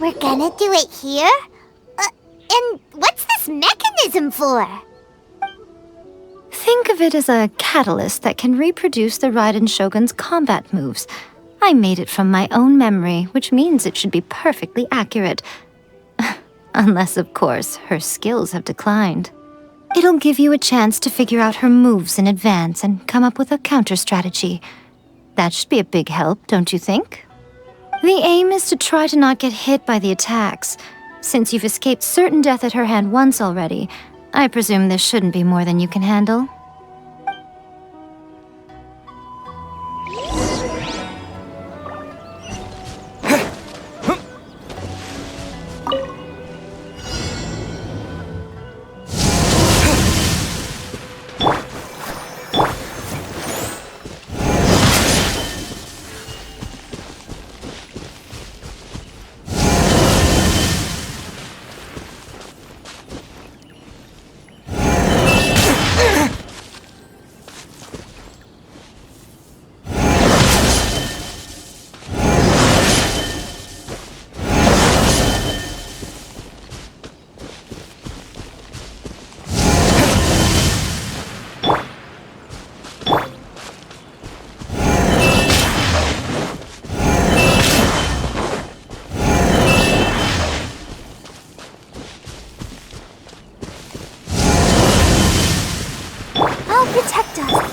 We're gonna do it here? And what's this mechanism for? Think of it as a catalyst that can reproduce the Raiden Shogun's combat moves. I made it from my own memory, which means it should be perfectly accurate. Unless, of course, her skills have declined. It'll give you a chance to figure out her moves in advance and come up with a counter-strategy. That should be a big help, don't you think? The aim is to try to not get hit by the attacks. Since you've escaped certain death at her hand once already, I presume this shouldn't be more than you can handle. Protect us.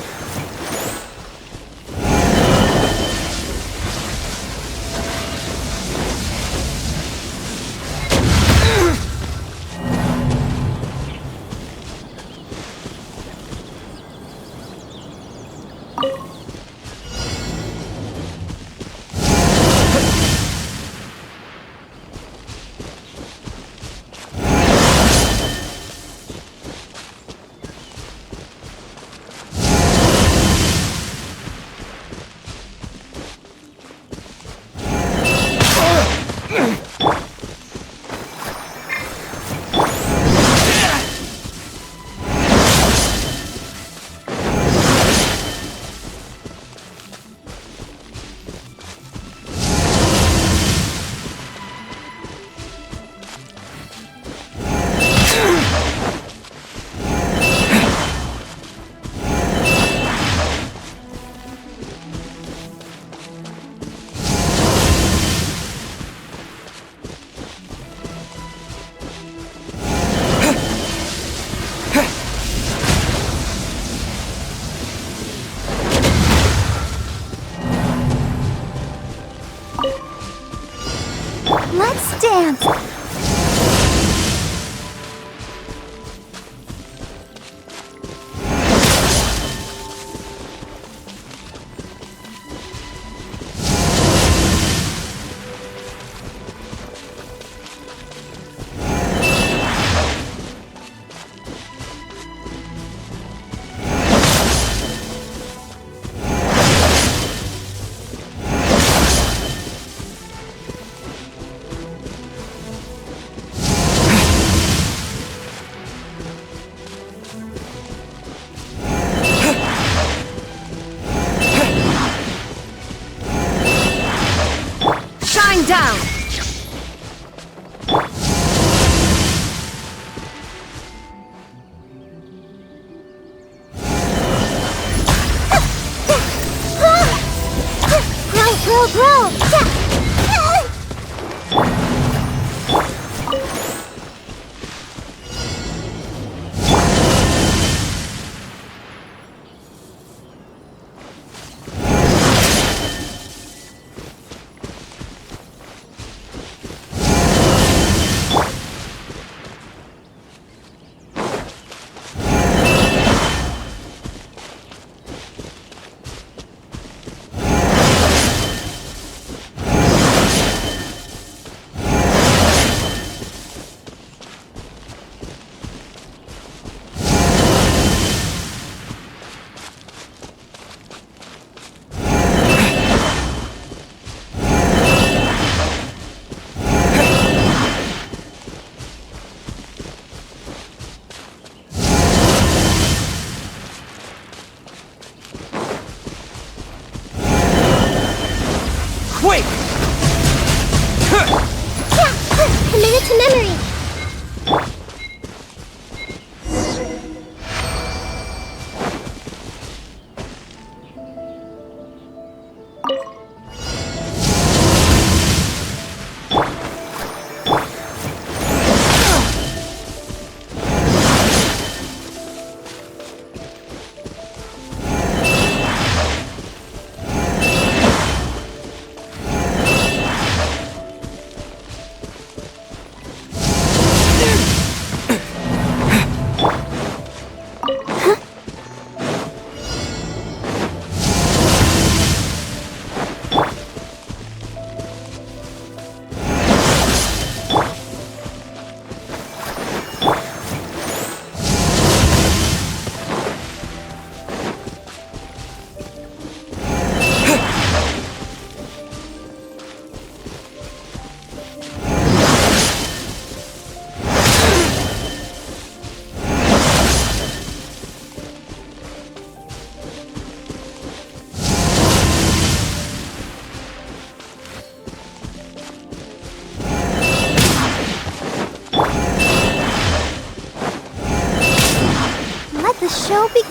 Let's dance! Down! Grow!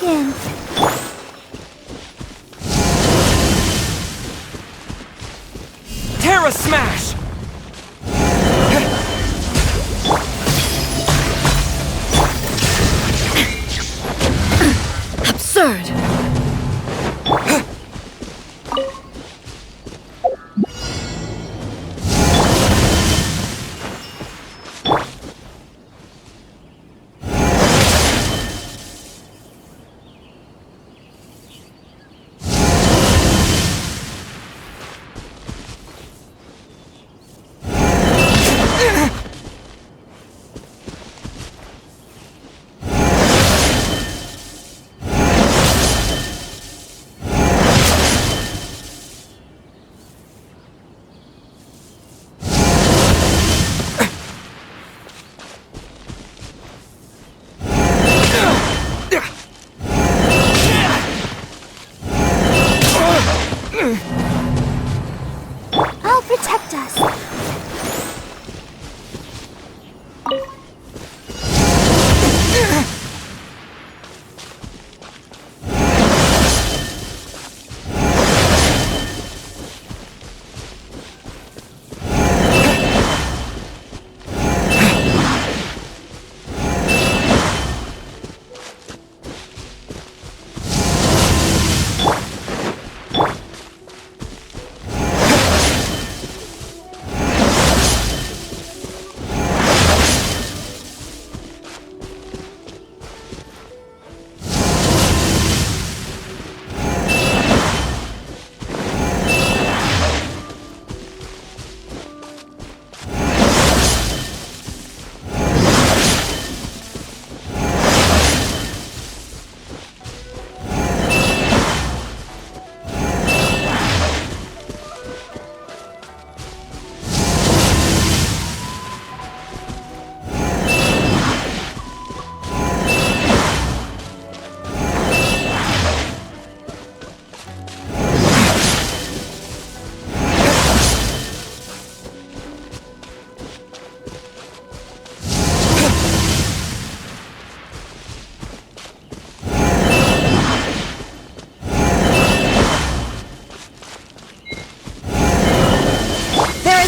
begin. Terra Smash! Absurd! I'll protect us.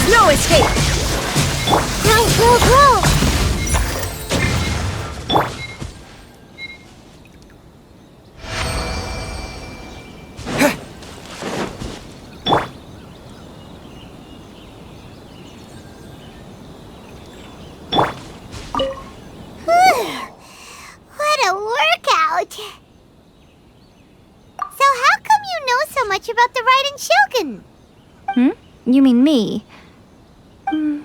No escape! Go! What a workout! So how come you know so much about the Raiden Shogun? You mean me?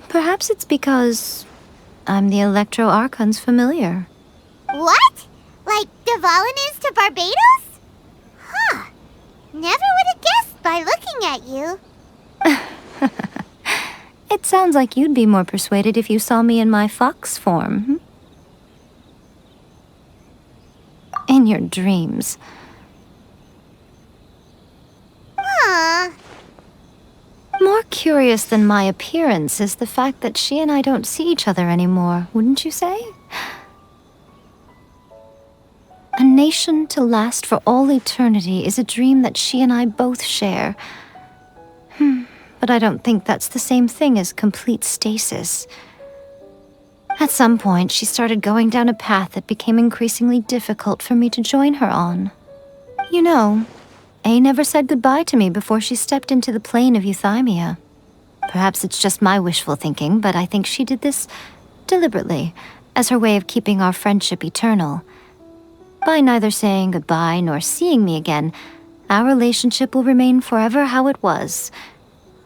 Perhaps it's because I'm the Electro Archon's familiar. What? Like Dvalin is to Barbados? Huh. Never would have guessed by looking at you. It sounds like you'd be more persuaded if you saw me in my fox form. In your dreams. Huh. More curious than my appearance is the fact that she and I don't see each other anymore, wouldn't you say? A nation to last for all eternity is a dream that she and I both share. But I don't think that's the same thing as complete stasis. At some point, she started going down a path that became increasingly difficult for me to join her on. You know, A never said goodbye to me before she stepped into the plane of euthymia. Perhaps it's just my wishful thinking, but I think she did this deliberately, as her way of keeping our friendship eternal. By neither saying goodbye nor seeing me again, our relationship will remain forever how it was.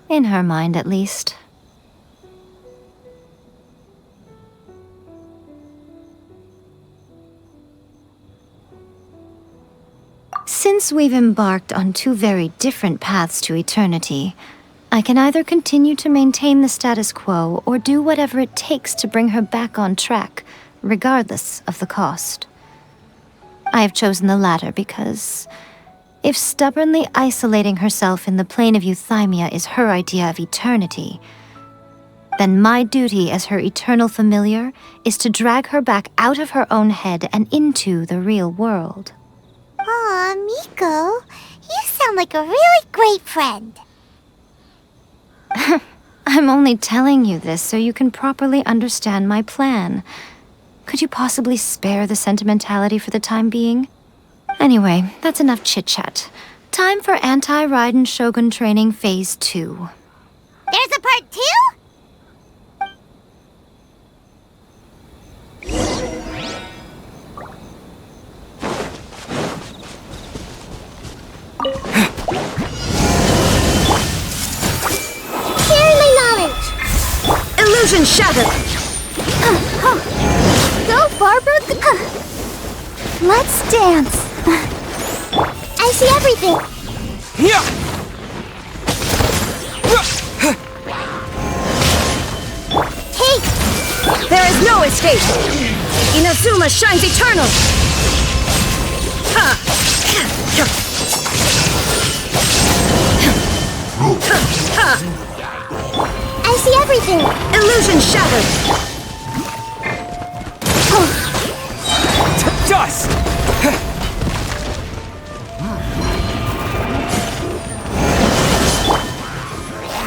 In her mind, at least. Since we've embarked on two very different paths to eternity, I can either continue to maintain the status quo or do whatever it takes to bring her back on track, regardless of the cost. I have chosen the latter because if stubbornly isolating herself in the plane of euthymia is her idea of eternity, then my duty as her eternal familiar is to drag her back out of her own head and into the real world. Aw, Miko, you sound like a really great friend. I'm only telling you this so you can properly understand my plan. Could you possibly spare the sentimentality for the time being? Anyway, that's enough chit-chat. Time for Anti-Raiden Shogun Training Phase 2. There's a part 2? Sharing my knowledge. Illusion shattered! Go, Barbara. Let's dance. I see everything. Hey, There is no escape! Inazuma shines eternal! I see everything. Illusion shattered! Dust!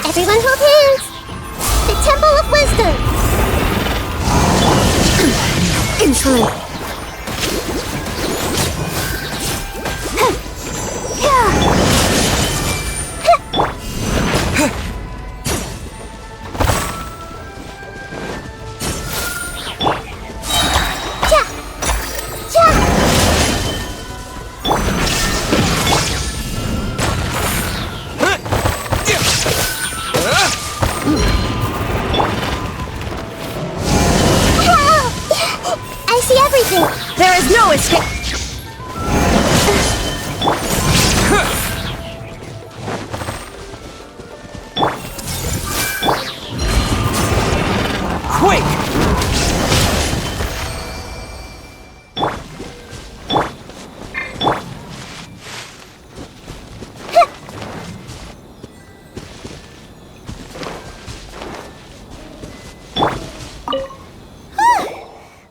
Everyone hold hands. The Temple of Wisdom. Insolent! I see everything. There is no escape! Quake!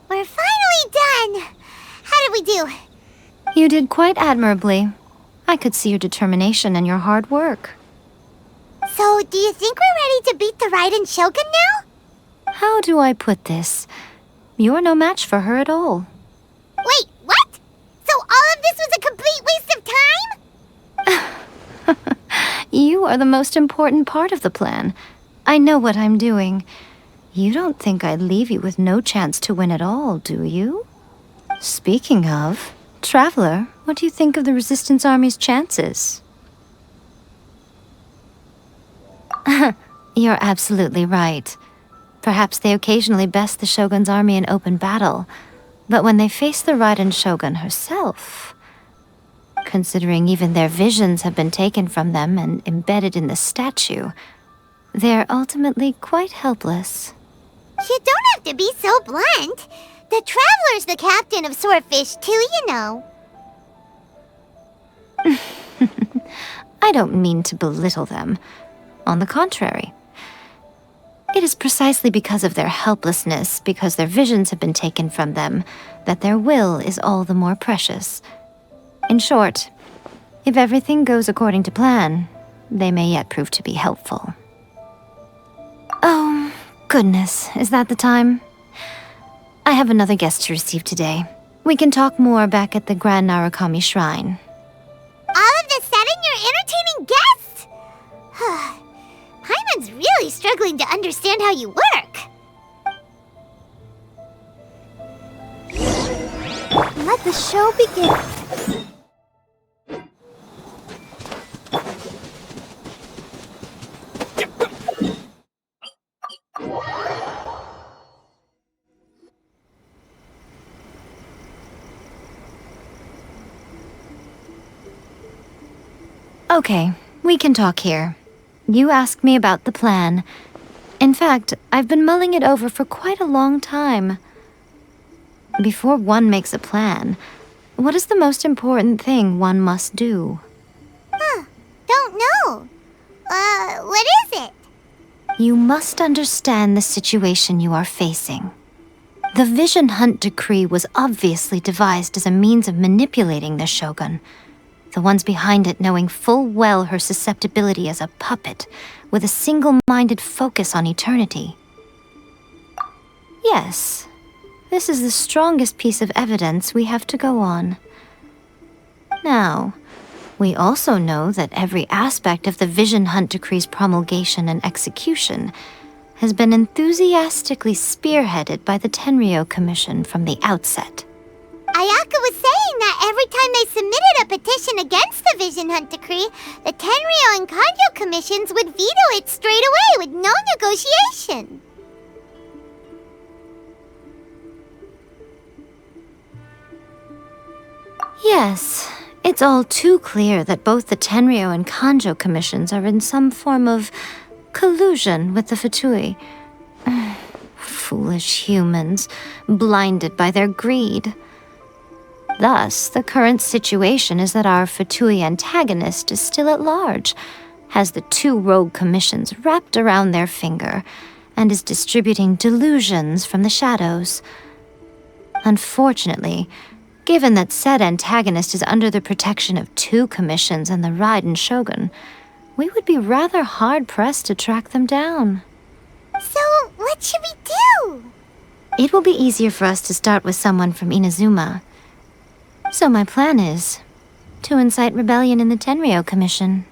We're finally done. How did we do? You did quite admirably. I could see your determination and your hard work. So, do you think we're ready to beat the Raiden Shogun now? How do I put this? You're no match for her at all. Wait, what? So all of this was a complete waste of time? You are the most important part of the plan. I know what I'm doing. You don't think I'd leave you with no chance to win at all, do you? Speaking of, Traveler, what do you think of the Resistance Army's chances? You're absolutely right. Perhaps they occasionally best the Shogun's army in open battle, but when they face the Raiden Shogun herself, considering even their visions have been taken from them and embedded in the statue, they're ultimately quite helpless. You don't have to be so blunt. The Traveler's the captain of Swordfish too, you know. I don't mean to belittle them. On the contrary. It is precisely because of their helplessness, because their visions have been taken from them, that their will is all the more precious. In short, if everything goes according to plan, they may yet prove to be helpful. Oh, goodness, is that the time? I have another guest to receive today. We can talk more back at the Grand Narukami Shrine. All of a sudden, you're entertaining guests? Paimon's really struggling to understand how you work. Let the show begin. Okay, we can talk here. You asked me about the plan. In fact, I've been mulling it over for quite a long time. Before one makes a plan, what is the most important thing one must do? Don't know. What is it? You must understand the situation you are facing. The Vision Hunt Decree was obviously devised as a means of manipulating the Shogun, the ones behind it knowing full well her susceptibility as a puppet, with a single-minded focus on eternity. Yes, this is the strongest piece of evidence we have to go on. Now, we also know that every aspect of the Vision Hunt Decree's promulgation and execution has been enthusiastically spearheaded by the Tenryou Commission from the outset. Ayaka was saying that every time they submitted a petition against the Vision Hunt Decree, the Tenryou and Kanjo commissions would veto it straight away with no negotiation. Yes, it's all too clear that both the Tenryou and Kanjo commissions are in some form of collusion with the Fatui. Foolish humans, blinded by their greed. Thus, the current situation is that our Fatui antagonist is still at large, has the two rogue commissions wrapped around their finger, and is distributing delusions from the shadows. Unfortunately, given that said antagonist is under the protection of two commissions and the Raiden Shogun, we would be rather hard-pressed to track them down. So, what should we do? It will be easier for us to start with someone from Inazuma. So my plan is to incite rebellion in the Tenryou Commission.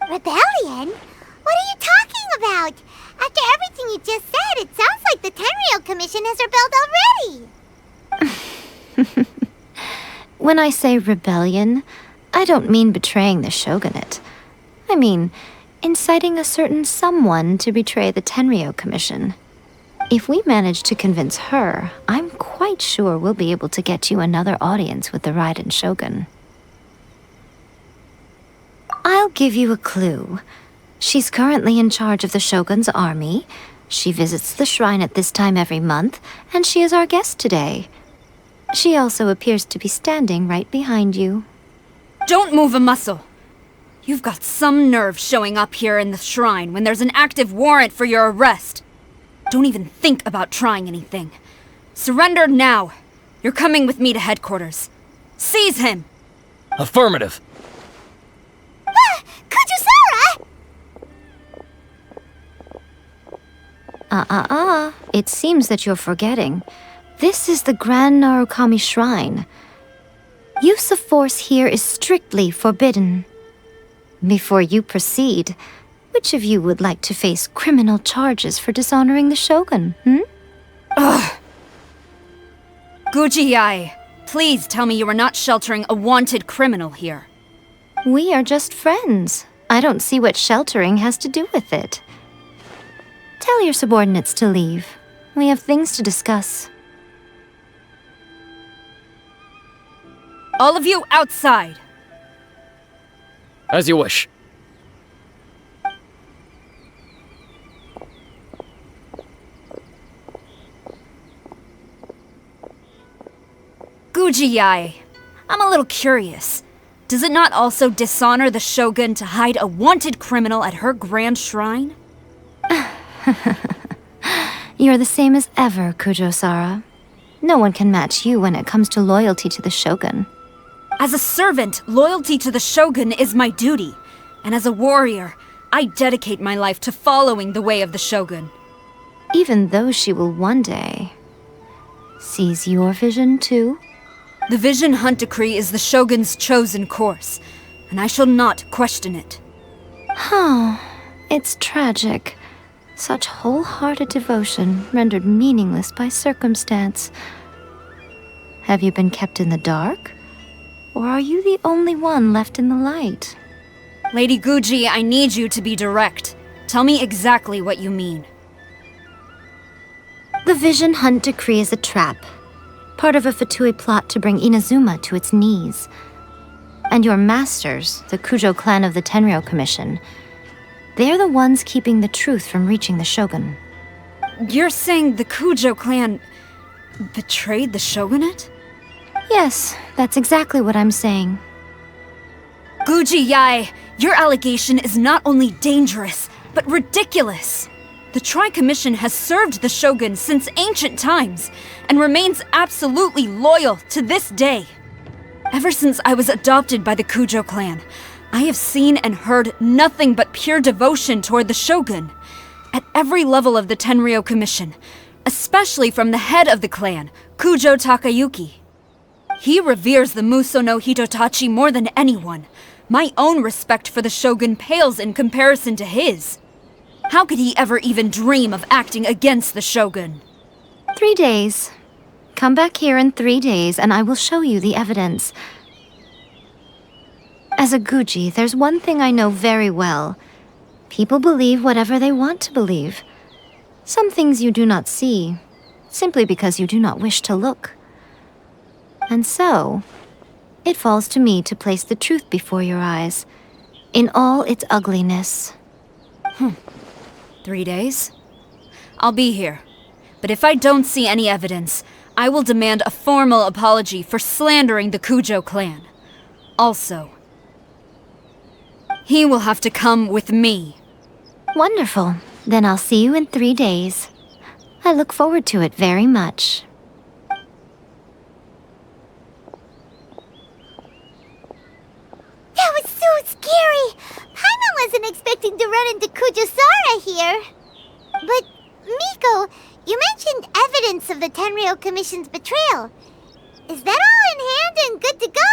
Rebellion? What are you talking about? After everything you just said, it sounds like the Tenryou Commission has rebelled already. When I say rebellion, I don't mean betraying the shogunate. I mean, inciting a certain someone to betray the Tenryou Commission. If we manage to convince her, I'm quite sure we'll be able to get you another audience with the Raiden Shogun. I'll give you a clue. She's currently in charge of the Shogun's army. She visits the shrine at this time every month, and she is our guest today. She also appears to be standing right behind you. Don't move a muscle. You've got some nerve showing up here in the shrine when there's an active warrant for your arrest. Don't even think about trying anything. Surrender now. You're coming with me to headquarters. Seize him! Affirmative. Kujusara! It seems that you're forgetting. This is the Grand Narukami Shrine. Use of force here is strictly forbidden. Before you proceed, which of you would like to face criminal charges for dishonoring the Shogun, Ugh! Guji-ai, please tell me you are not sheltering a wanted criminal here. We are just friends. I don't see what sheltering has to do with it. Tell your subordinates to leave. We have things to discuss. All of you outside! As you wish. Guji-ai, I'm a little curious. Does it not also dishonor the Shogun to hide a wanted criminal at her grand shrine? You're the same as ever, Kujo-sara. No one can match you when it comes to loyalty to the Shogun. As a servant, loyalty to the Shogun is my duty. And as a warrior, I dedicate my life to following the way of the Shogun. Even though she will one day seize your vision too? The Vision Hunt Decree is the Shogun's chosen course, and I shall not question it. It's tragic. Such wholehearted devotion rendered meaningless by circumstance. Have you been kept in the dark? Or are you the only one left in the light? Lady Guji, I need you to be direct. Tell me exactly what you mean. The Vision Hunt Decree is a trap. Part of a Fatui plot to bring Inazuma to its knees. And your masters, the Kujo clan of the Tenryou Commission, they're the ones keeping the truth from reaching the Shogun. You're saying the Kujo clan betrayed the Shogunate? Yes, that's exactly what I'm saying. Guji-ai, your allegation is not only dangerous, but ridiculous. The Tri-Commission has served the Shogun since ancient times and remains absolutely loyal to this day. Ever since I was adopted by the Kujo clan, I have seen and heard nothing but pure devotion toward the Shogun. At every level of the Tenryou Commission, especially from the head of the clan, Kujo Takayuki. He reveres the Muso no Hitotachi more than anyone. My own respect for the Shogun pales in comparison to his. How could he ever even dream of acting against the Shogun? 3 days. Come back here in 3 days and I will show you the evidence. As a Guji, there's one thing I know very well. People believe whatever they want to believe. Some things you do not see, simply because you do not wish to look. And so, it falls to me to place the truth before your eyes, in all its ugliness. 3 days? I'll be here. But if I don't see any evidence, I will demand a formal apology for slandering the Kujo clan. Also, he will have to come with me. Wonderful. Then I'll see you in 3 days. I look forward to it very much. That was so scary! Paimon wasn't expecting to run into Kujosara here. But, Miko, you mentioned evidence of the Tenryou Commission's betrayal. Is that all in hand and good to go,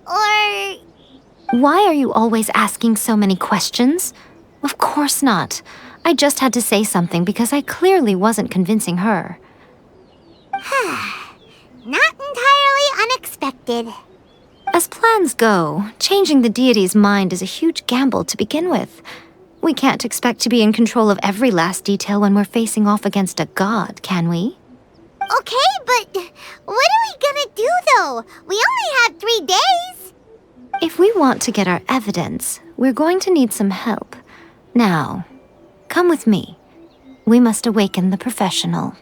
or...? Why are you always asking so many questions? Of course not. I just had to say something because I clearly wasn't convincing her. Not entirely unexpected. As plans go, changing the deity's mind is a huge gamble to begin with. We can't expect to be in control of every last detail when we're facing off against a god, can we? Okay, but what are we gonna do, though? We only have 3 days. If we want to get our evidence, we're going to need some help. Now, come with me. We must awaken the professional.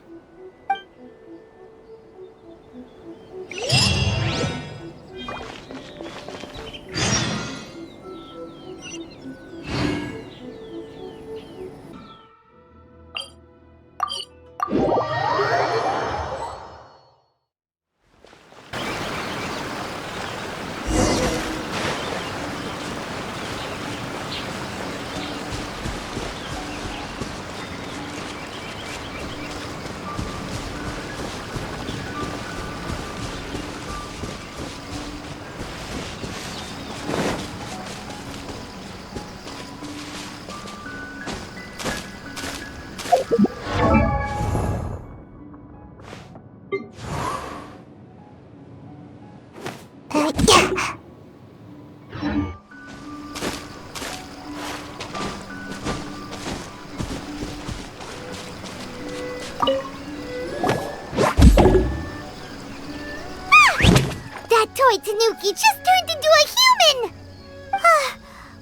That toy Tanuki just turned into a human!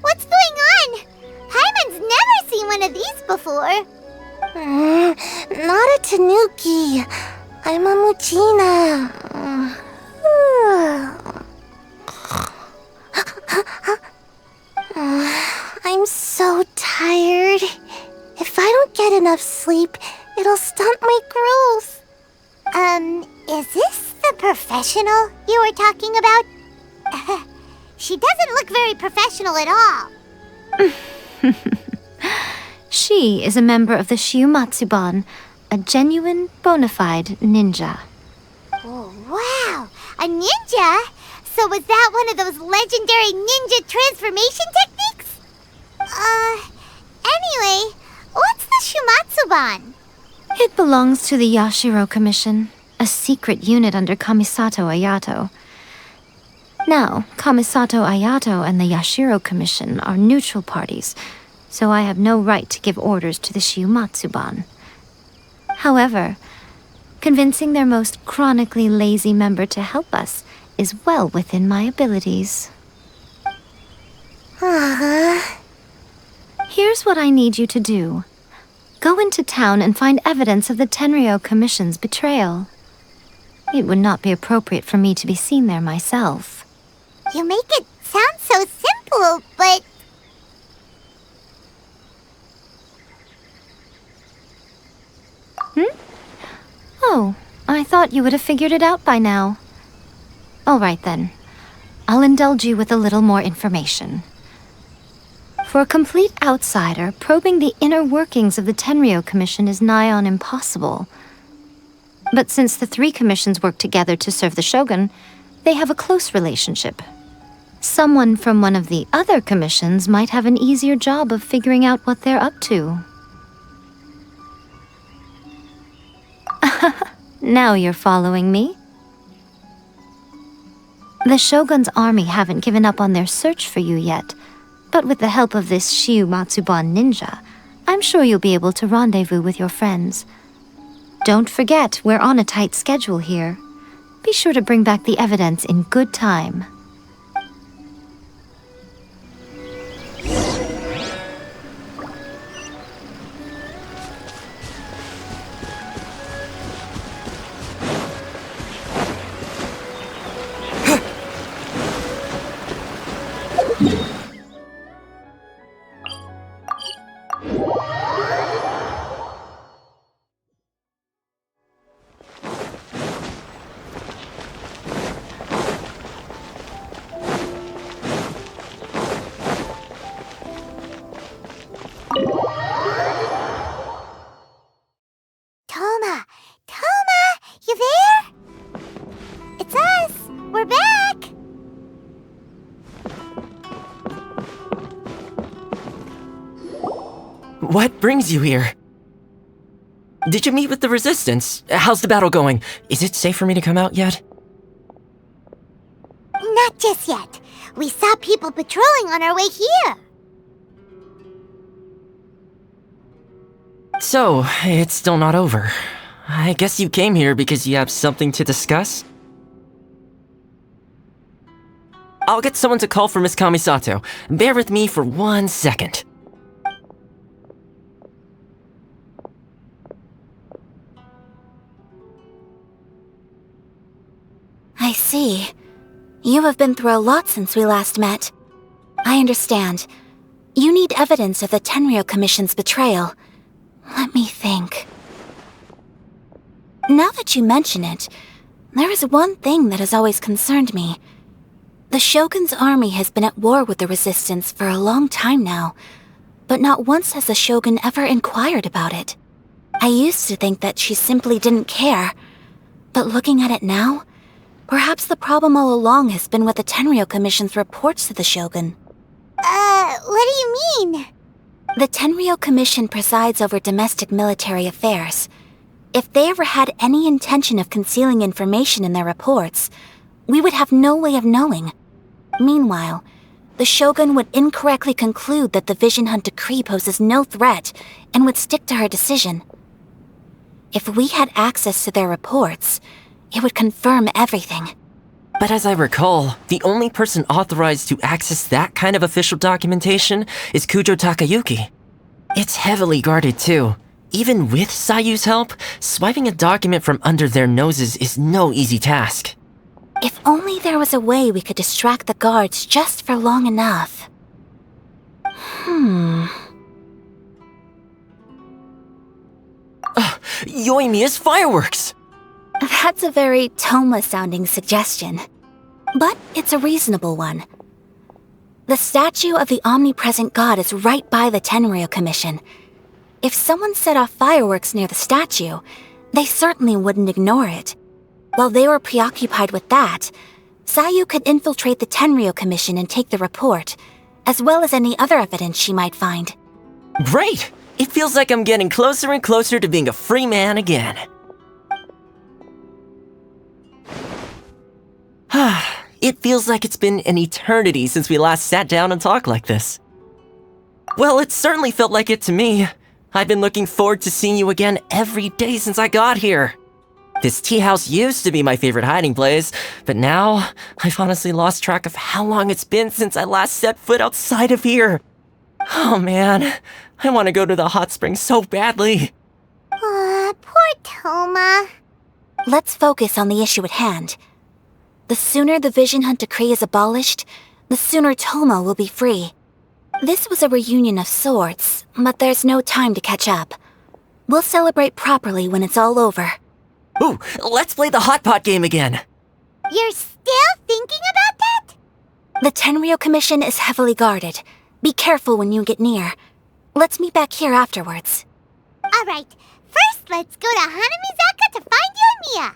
What's going on? Paimon's never seen one of these before. Not a Tanuki. I'm a Muchina. I'm so tired. If I don't get enough sleep, it'll stunt my growth. Is this the professional you were talking about? She doesn't look very professional at all. She is a member of the Shiumatsuban, a genuine, bona fide ninja. Oh, wow! A ninja? So was that one of those legendary ninja transformation techniques? Anyway, what's the Shumatsuban? It belongs to the Yashiro Commission, a secret unit under Kamisato Ayato. Now, Kamisato Ayato and the Yashiro Commission are neutral parties, so I have no right to give orders to the Shiumatsuban. However, convincing their most chronically lazy member to help us is well within my abilities. Here's what I need you to do. Go into town and find evidence of the Tenryou Commission's betrayal. It would not be appropriate for me to be seen there myself. You make it sound so simple, but... thought you would have figured it out by now. All right then. I'll indulge you with a little more information. For a complete outsider, probing the inner workings of the Tenryou Commission is nigh on impossible. But since the three commissions work together to serve the Shogun, they have a close relationship. Someone from one of the other commissions might have an easier job of figuring out what they're up to. Now you're following me. The Shogun's army haven't given up on their search for you yet, but with the help of this Shiu Matsuban ninja, I'm sure you'll be able to rendezvous with your friends. Don't forget, we're on a tight schedule here. Be sure to bring back the evidence in good time. Toma, you there? It's us. We're back. What brings you here? Did you meet with the Resistance? How's the battle going? Is it safe for me to come out yet? Not just yet. We saw people patrolling on our way here. So, it's still not over. I guess you came here because you have something to discuss? I'll get someone to call for Miss Kamisato. Bear with me for 1 second. I see. You have been through a lot since we last met. I understand. You need evidence of the Tenryou Commission's betrayal. Let me think. Now that you mention it, there is one thing that has always concerned me. The Shogun's army has been at war with the Resistance for a long time now, but not once has the Shogun ever inquired about it. I used to think that she simply didn't care, but looking at it now, perhaps the problem all along has been with the Tenryou Commission's reports to the Shogun. What do you mean? The Tenryou Commission presides over domestic military affairs. If they ever had any intention of concealing information in their reports, we would have no way of knowing. Meanwhile, the Shogun would incorrectly conclude that the Vision Hunt decree poses no threat and would stick to her decision. If we had access to their reports, it would confirm everything. But as I recall, the only person authorized to access that kind of official documentation is Kujo Takayuki. It's heavily guarded too. Even with Sayu's help, swiping a document from under their noses is no easy task. If only there was a way we could distract the guards just for long enough. Yoimiya's fireworks! That's a very Toma-sounding suggestion. But it's a reasonable one. The statue of the omnipresent god is right by the Tenryou Commission. If someone set off fireworks near the statue, they certainly wouldn't ignore it. While they were preoccupied with that, Sayu could infiltrate the Tenryou Commission and take the report, as well as any other evidence she might find. Great! It feels like I'm getting closer and closer to being a free man again. It feels like it's been an eternity since we last sat down and talked like this. Well, it certainly felt like it to me. I've been looking forward to seeing you again every day since I got here. This tea house used to be my favorite hiding place, but now I've honestly lost track of how long it's been since I last set foot outside of here. Oh man, I want to go to the hot springs so badly. Poor Toma. Let's focus on the issue at hand. The sooner the Vision Hunt decree is abolished, the sooner Toma will be free. This was a reunion of sorts, but there's no time to catch up. We'll celebrate properly when it's all over. Ooh, let's play the hot pot game again. You're still thinking about that? The Tenryo Commission is heavily guarded. Be careful when you get near. Let's meet back here afterwards. Alright, first let's go to Hanamizaka to find Yoimiya.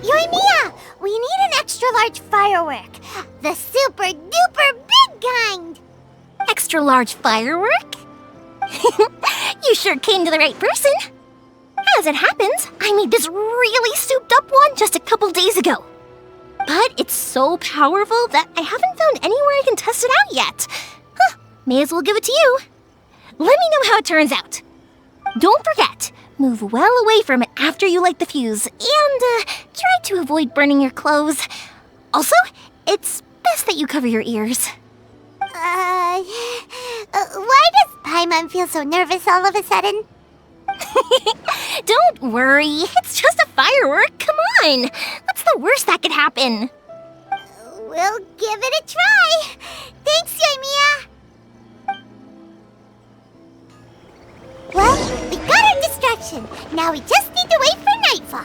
Yoimiya, we need an extra-large firework. The super-duper big kind. Extra-large firework? You sure came to the right person. As it happens, I made this really souped-up one just a couple days ago. But it's so powerful that I haven't found anywhere I can test it out yet. May as well give it to you. Let me know how it turns out. Don't forget, move well away from it after you light the fuse, and try to avoid burning your clothes. Also, it's best that you cover your ears. Why does Paimon feel so nervous all of a sudden? Don't worry, it's just a firework. Come on, what's the worst that could happen? We'll give it a try. Thanks, Yoimiya. Well, we got our distraction. Now we just need to wait for nightfall.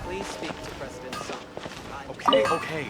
Please speak to President Sung. Okay.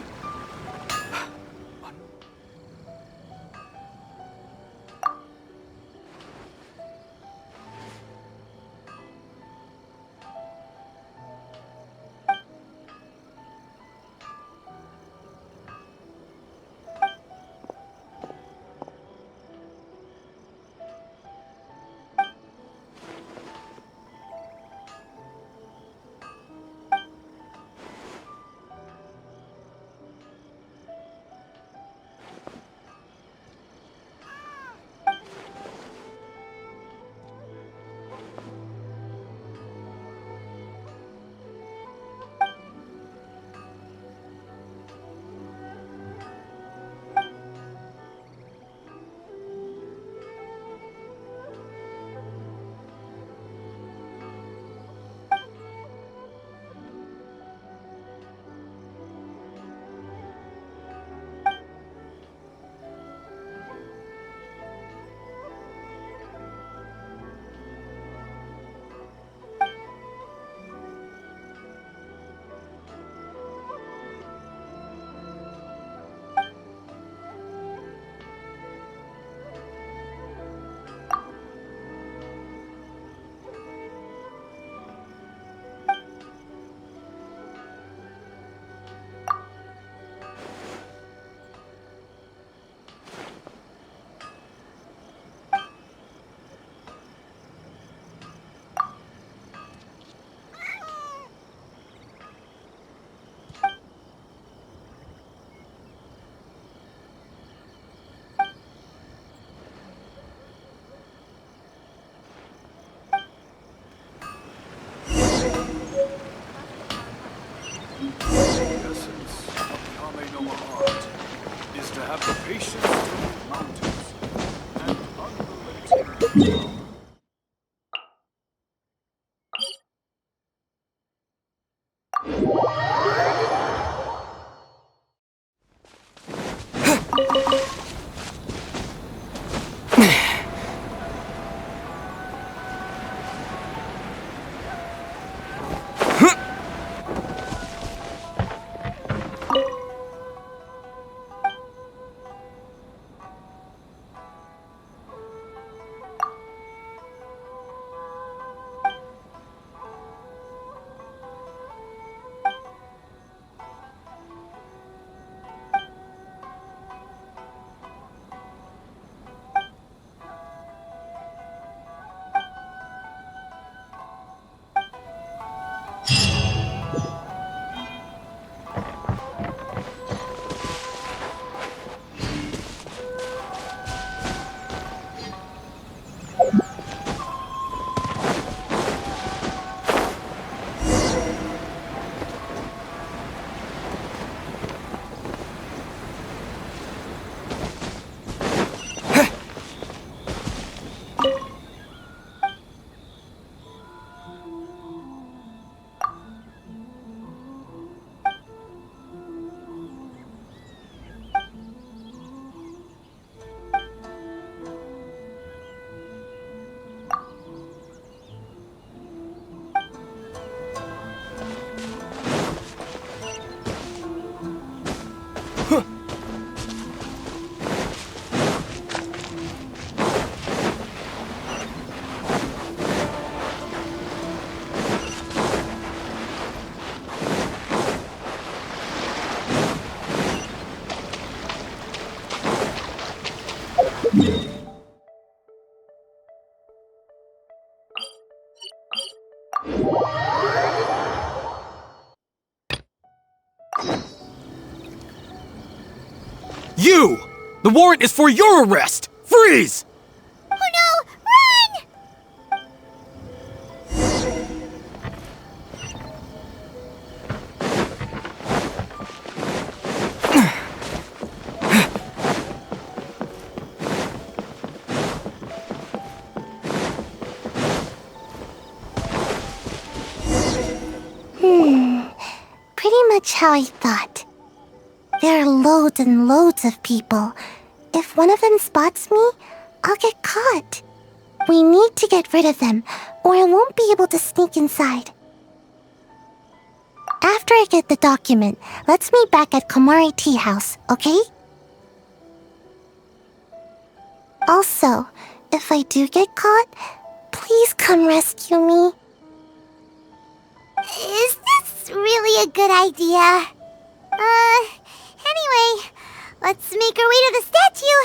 have the patience to move mountains and unrelenting power. You! The warrant is for your arrest! Freeze! Oh no! Run! Pretty much how I thought. There are loads and loads of people. If one of them spots me, I'll get caught. We need to get rid of them, or I won't be able to sneak inside. After I get the document, let's meet back at Komari Tea House, okay? Also, if I do get caught, please come rescue me. Is this really a good idea? Anyway, let's make our way to the statue.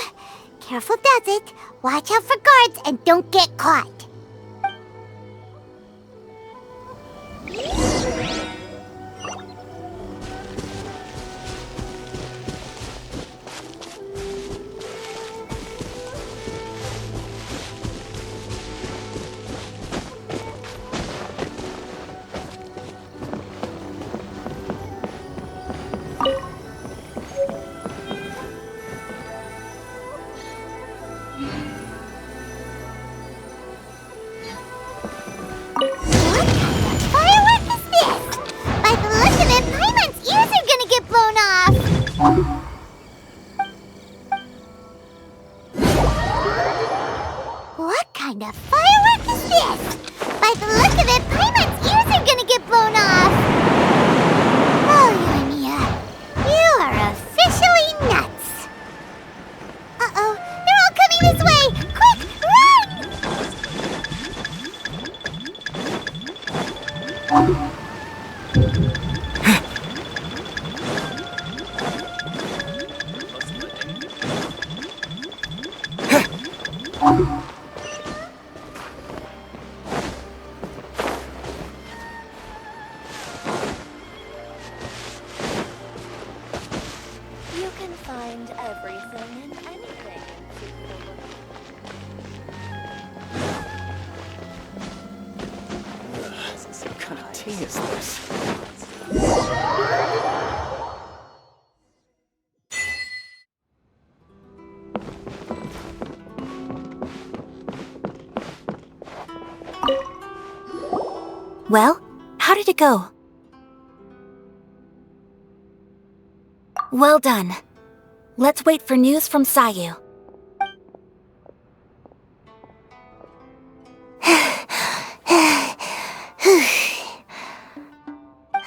Careful does it. Watch out for guards and don't get caught. What kind of firework is this? By the look of it, Paimon's ears are gonna get blown off! Oh, Yoimiya, you are officially nuts! Uh-oh, they're all coming this way! Quick, run! You can find everything and anything What kind of tea is this? Well, how did it go? Well done. Let's wait for news from Sayu.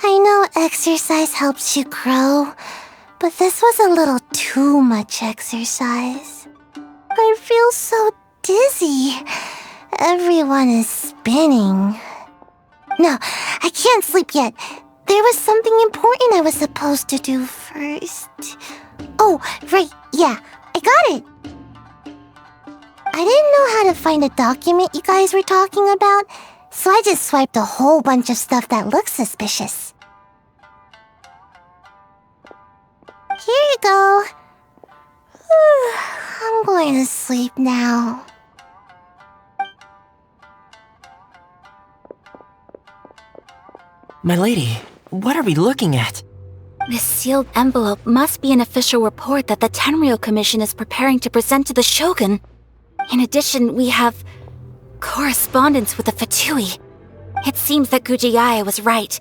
I know exercise helps you grow, but this was a little too much exercise. I feel so dizzy. Everyone is spinning. No, I can't sleep yet. There was something important I was supposed to do first. Oh, right, yeah, I got it. I didn't know how to find a document you guys were talking about, so I just swiped a whole bunch of stuff that looks suspicious. Here you go. I'm going to sleep now. My lady, what are we looking at? This sealed envelope must be an official report that the Tenryou Commission is preparing to present to the Shogun. In addition, we have correspondence with the Fatui. It seems that Gujiae was right.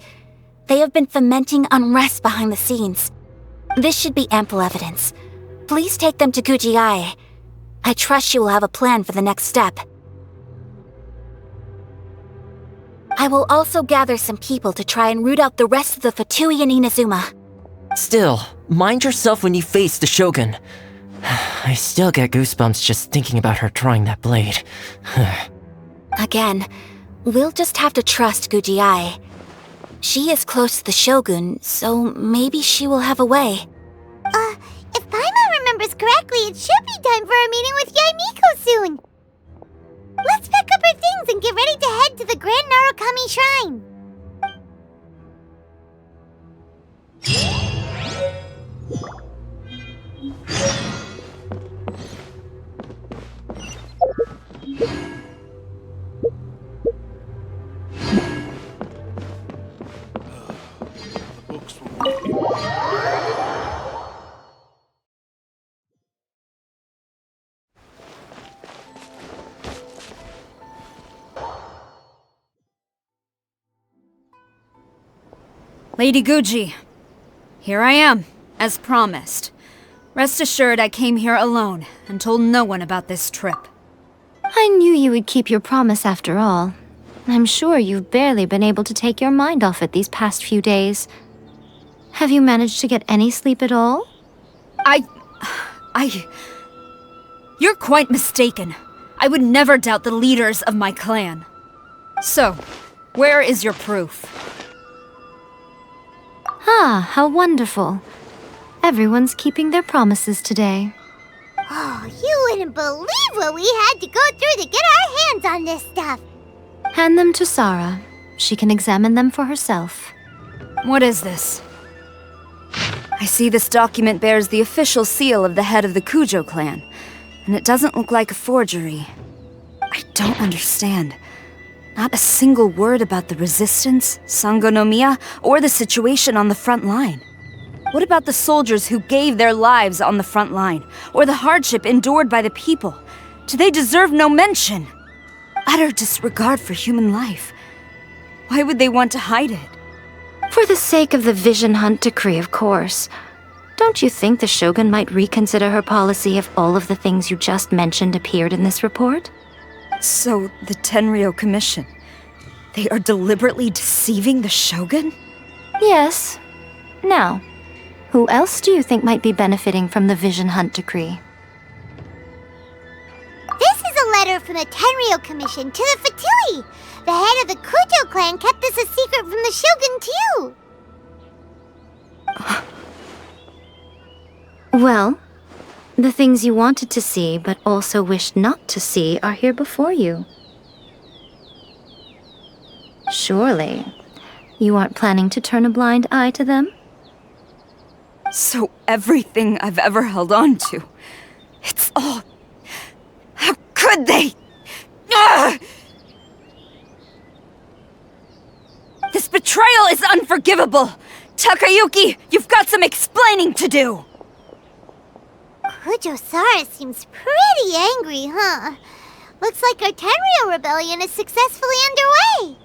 They have been fomenting unrest behind the scenes. This should be ample evidence. Please take them to Gujiae. I trust she will have a plan for the next step. I will also gather some people to try and root out the rest of the Fatui in Inazuma. Still, mind yourself when you face the Shogun. I still get goosebumps just thinking about her drawing that blade. Again, we'll just have to trust Gujiae. She is close to the Shogun, so maybe she will have a way. If Paimon remembers correctly, it should be time for a meeting with Yaimiko soon. Let's pack up our things and get ready to head to the Grand Narukami Shrine. The books will Lady Guji, here I am, as promised. Rest assured I came here alone and told no one about this trip. I knew you would keep your promise after all. I'm sure you've barely been able to take your mind off it these past few days. Have you managed to get any sleep at all? You're quite mistaken. I would never doubt the leaders of my clan. So, where is your proof? Ah, how wonderful. Everyone's keeping their promises today. Oh, you wouldn't believe what we had to go through to get our hands on this stuff. Hand them to Sarah. She can examine them for herself. What is this? I see this document bears the official seal of the head of the Kujo clan, and it doesn't look like a forgery. I don't understand. Not a single word about the resistance, Sangonomiya, or the situation on the front line. What about the soldiers who gave their lives on the front line, or the hardship endured by the people? Do they deserve no mention? Utter disregard for human life. Why would they want to hide it? For the sake of the Vision Hunt decree, of course. Don't you think the Shogun might reconsider her policy if all of the things you just mentioned appeared in this report? So, the Tenryou Commission, they are deliberately deceiving the Shogun? Yes. Now, who else do you think might be benefiting from the Vision Hunt decree? This is a letter from the Tenryou Commission to the Fatui. The head of the Kujo clan kept this a secret from the Shogun, too. Well, the things you wanted to see but also wished not to see are here before you. Surely, you aren't planning to turn a blind eye to them? So everything I've ever held on to, it's all... How could they? Ugh! This betrayal is unforgivable! Takayuki, you've got some explaining to do! Kujo-Sara seems pretty angry, huh? Looks like our Tenryou rebellion is successfully underway.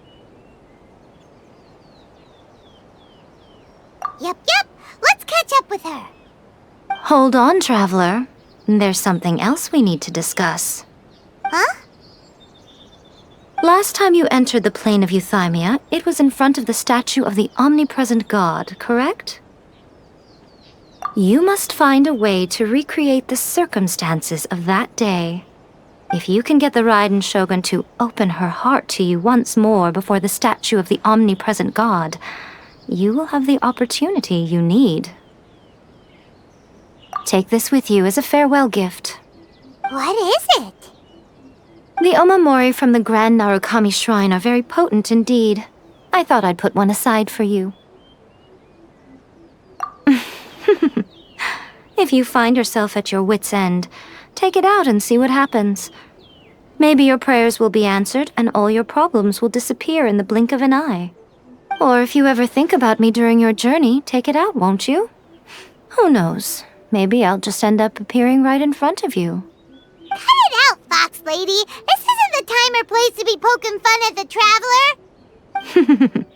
Yep. Let's catch up with her. Hold on, Traveler. There's something else we need to discuss. Huh? Last time you entered the plane of Euthymia, it was in front of the statue of the omnipresent god, correct? You must find a way to recreate the circumstances of that day. If you can get the Raiden Shogun to open her heart to you once more before the statue of the omnipresent god, you will have the opportunity you need. Take this with you as a farewell gift. What is it? The omamori from the Grand Narukami Shrine are very potent indeed. I thought I'd put one aside for you. If you find yourself at your wit's end, take it out and see what happens. Maybe your prayers will be answered and all your problems will disappear in the blink of an eye. Or if you ever think about me during your journey, take it out, won't you? Who knows? Maybe I'll just end up appearing right in front of you. Cut it out, Fox Lady. This isn't the time or place to be poking fun at the Traveler.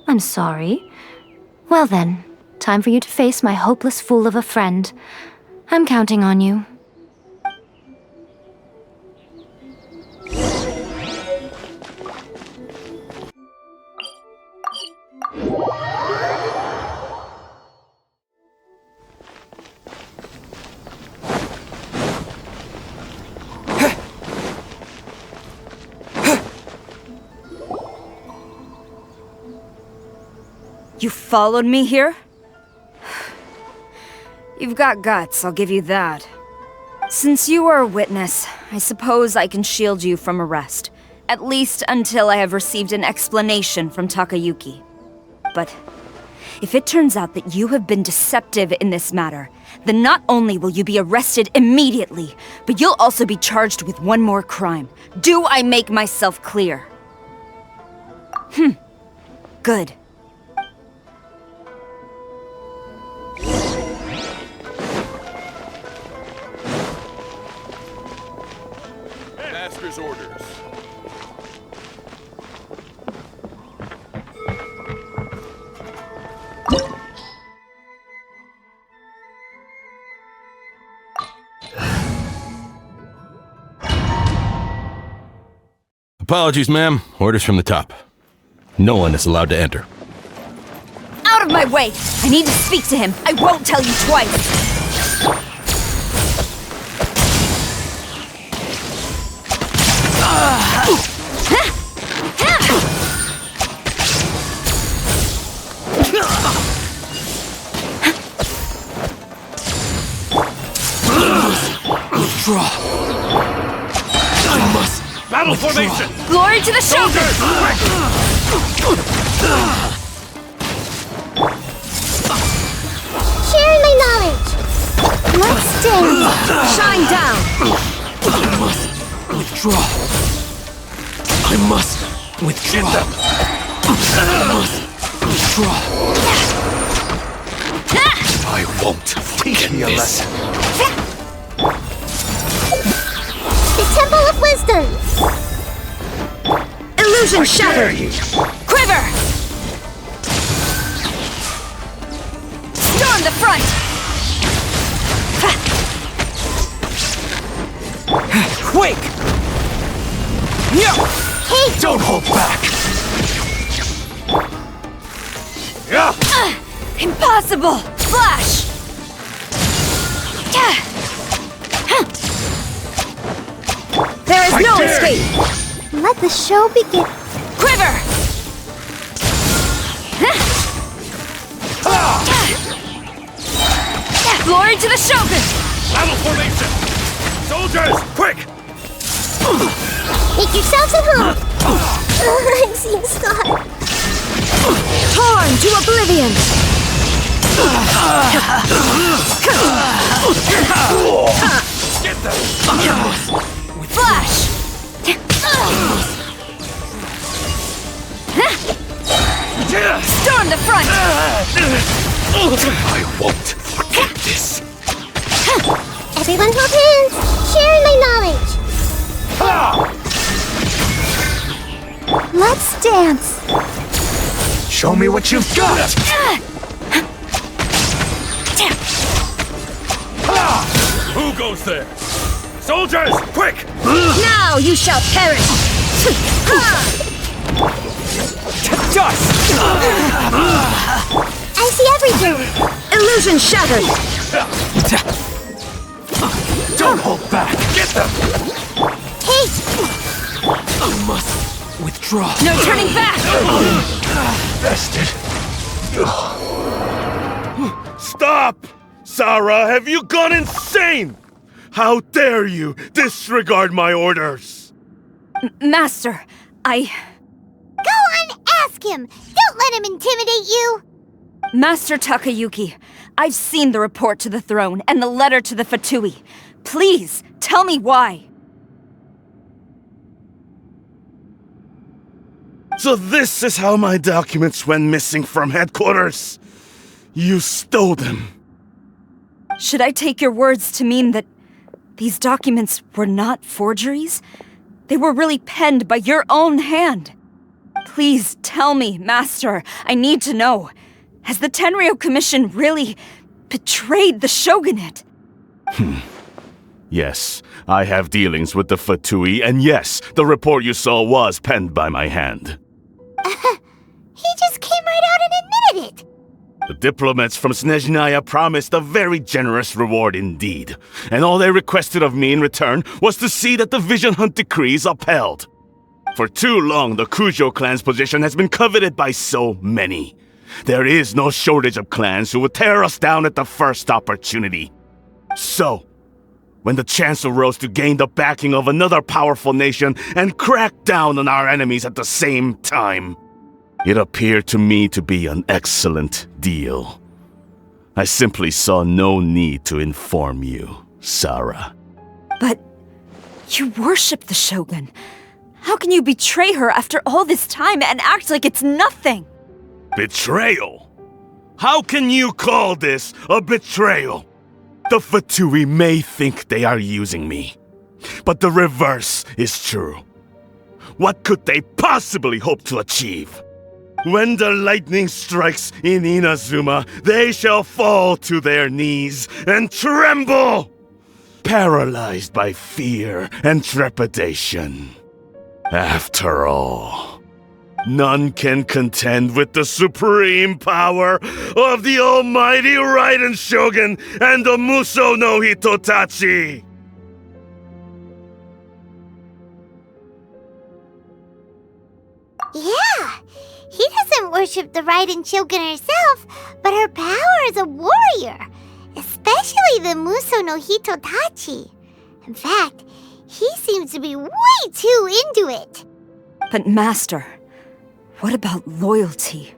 I'm sorry. Well then, time for you to face my hopeless fool of a friend. I'm counting on you. You followed me here? You've got guts, I'll give you that. Since you are a witness, I suppose I can shield you from arrest. At least until I have received an explanation from Takayuki. But if it turns out that you have been deceptive in this matter, then not only will you be arrested immediately, but you'll also be charged with one more crime. Do I make myself clear? Good. Master's orders. Apologies, ma'am. Orders from the top. No one is allowed to enter. Out of my way! I need to speak to him. I won't tell you twice. I must. Battle formation! Glory to the Shogun! Sharing my knowledge. Let's dance. Shine down! I must withdraw. I must withdraw. I must withdraw. I won't forget this. The Temple of Wisdom. Illusion shattered! Quiver! Storm the front! Wake! Hey, Don't hold back! Impossible! Flash! There is no escape! let the show begin. Quiver! Glory to the Shogun! Battle formation! Soldiers, quick! Make yourselves at home. I'm seeing scar. Torn to oblivion! Get them! Flash! Storm the front! I won't forget this. Everyone hold hands. Sharing my knowledge. Let's dance. Show me what you've got! Who goes there? Soldiers, quick! Now you shall perish! Dust! I see everything! Illusion shattered! Don't hold back! Get them! Kate! I must withdraw. No turning back! Bested. Stop! Sarah, have you gone insane? How dare you disregard my orders? Master, Go on, ask him! Don't let him intimidate you! Master Takayuki, I've seen the report to the throne and the letter to the Fatui. Please, tell me why. So this is how my documents went missing from headquarters. You stole them. Should I take your words to mean that these documents were not forgeries? They were really penned by your own hand. Please tell me, Master. I need to know. Has the Tenryou Commission really betrayed the Shogunate? Yes, I have dealings with the Fatui, and yes, the report you saw was penned by my hand. He just came right out and admitted it! The diplomats from Snezhnaya promised a very generous reward indeed, and all they requested of me in return was to see that the Vision Hunt decree is upheld. For too long, the Kujo clan's position has been coveted by so many. There is no shortage of clans who would tear us down at the first opportunity. So, when the chance arose to gain the backing of another powerful nation and crack down on our enemies at the same time, it appeared to me to be an excellent deal. I simply saw no need to inform you, Sarah. But you worship the Shogun. How can you betray her after all this time and act like it's nothing? Betrayal? How can you call this a betrayal? The Fatui may think they are using me, but the reverse is true. What could they possibly hope to achieve? When the lightning strikes in Inazuma, they shall fall to their knees and tremble, paralyzed by fear and trepidation. After all, none can contend with the supreme power of the almighty Raiden Shogun and the Muso no Hitotachi! Yeah! He doesn't worship the Raiden Shogun herself, but her power as a warrior, especially the Muso no Hitotachi. In fact, he seems to be way too into it. But Master, what about loyalty?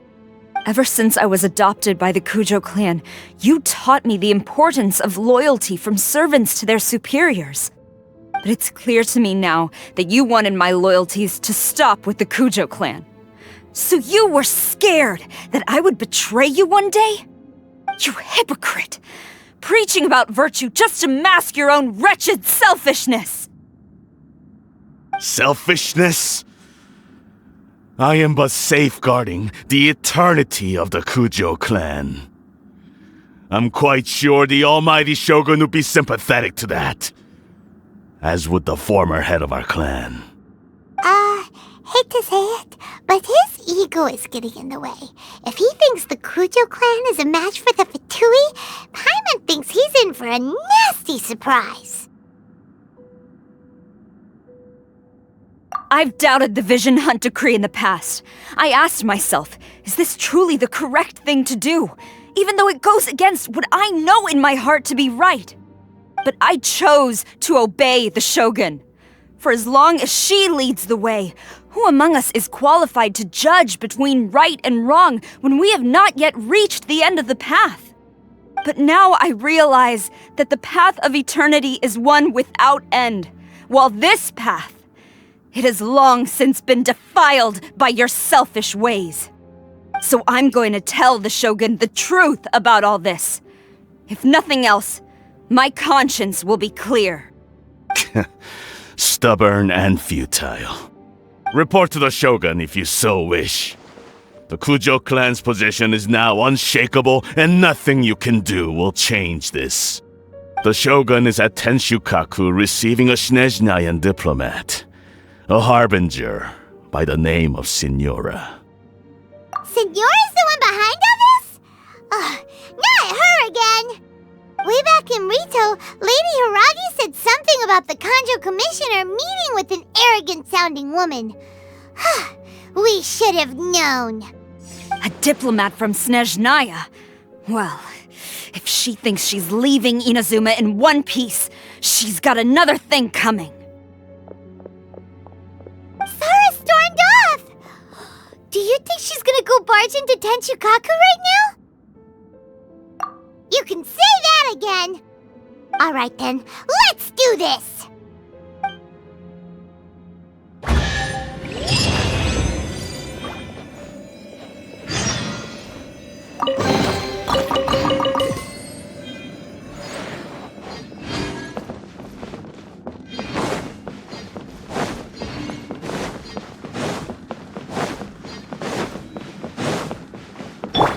Ever since I was adopted by the Kujo clan, you taught me the importance of loyalty from servants to their superiors. But it's clear to me now that you wanted my loyalties to stop with the Kujo clan. So you were scared that I would betray you one day? You hypocrite! Preaching about virtue just to mask your own wretched selfishness! Selfishness? I am but safeguarding the eternity of the Kujo clan. I'm quite sure the almighty Shogun would be sympathetic to that, as would the former head of our clan. Hate to say it, but his ego is getting in the way. If he thinks the Kujo clan is a match for the Fatui, Paimon thinks he's in for a nasty surprise. I've doubted the Vision Hunt decree in the past. I asked myself, is this truly the correct thing to do? Even though it goes against what I know in my heart to be right. But I chose to obey the Shogun. For as long as she leads the way, who among us is qualified to judge between right and wrong when we have not yet reached the end of the path? But now I realize that the path of eternity is one without end, while this path, it has long since been defiled by your selfish ways. So I'm going to tell the Shogun the truth about all this. If nothing else, my conscience will be clear. Stubborn and futile. Report to the Shogun if you so wish. The Kujo clan's position is now unshakable, and nothing you can do will change this. The Shogun is at Tenshukaku receiving a Snezhnayan diplomat, a harbinger by the name of Signora. Signora's the one behind all this? Ugh, not her again! Way back in Rito, Lady Hiragi said something about the Kanjo Commissioner meeting with an arrogant-sounding woman. We should have known. A diplomat from Snezhnaya. Well, if she thinks she's leaving Inazuma in one piece, she's got another thing coming. Sara stormed off! Do you think she's gonna go barge into Tenshukaku right now? You can say that again! Alright then, let's do this!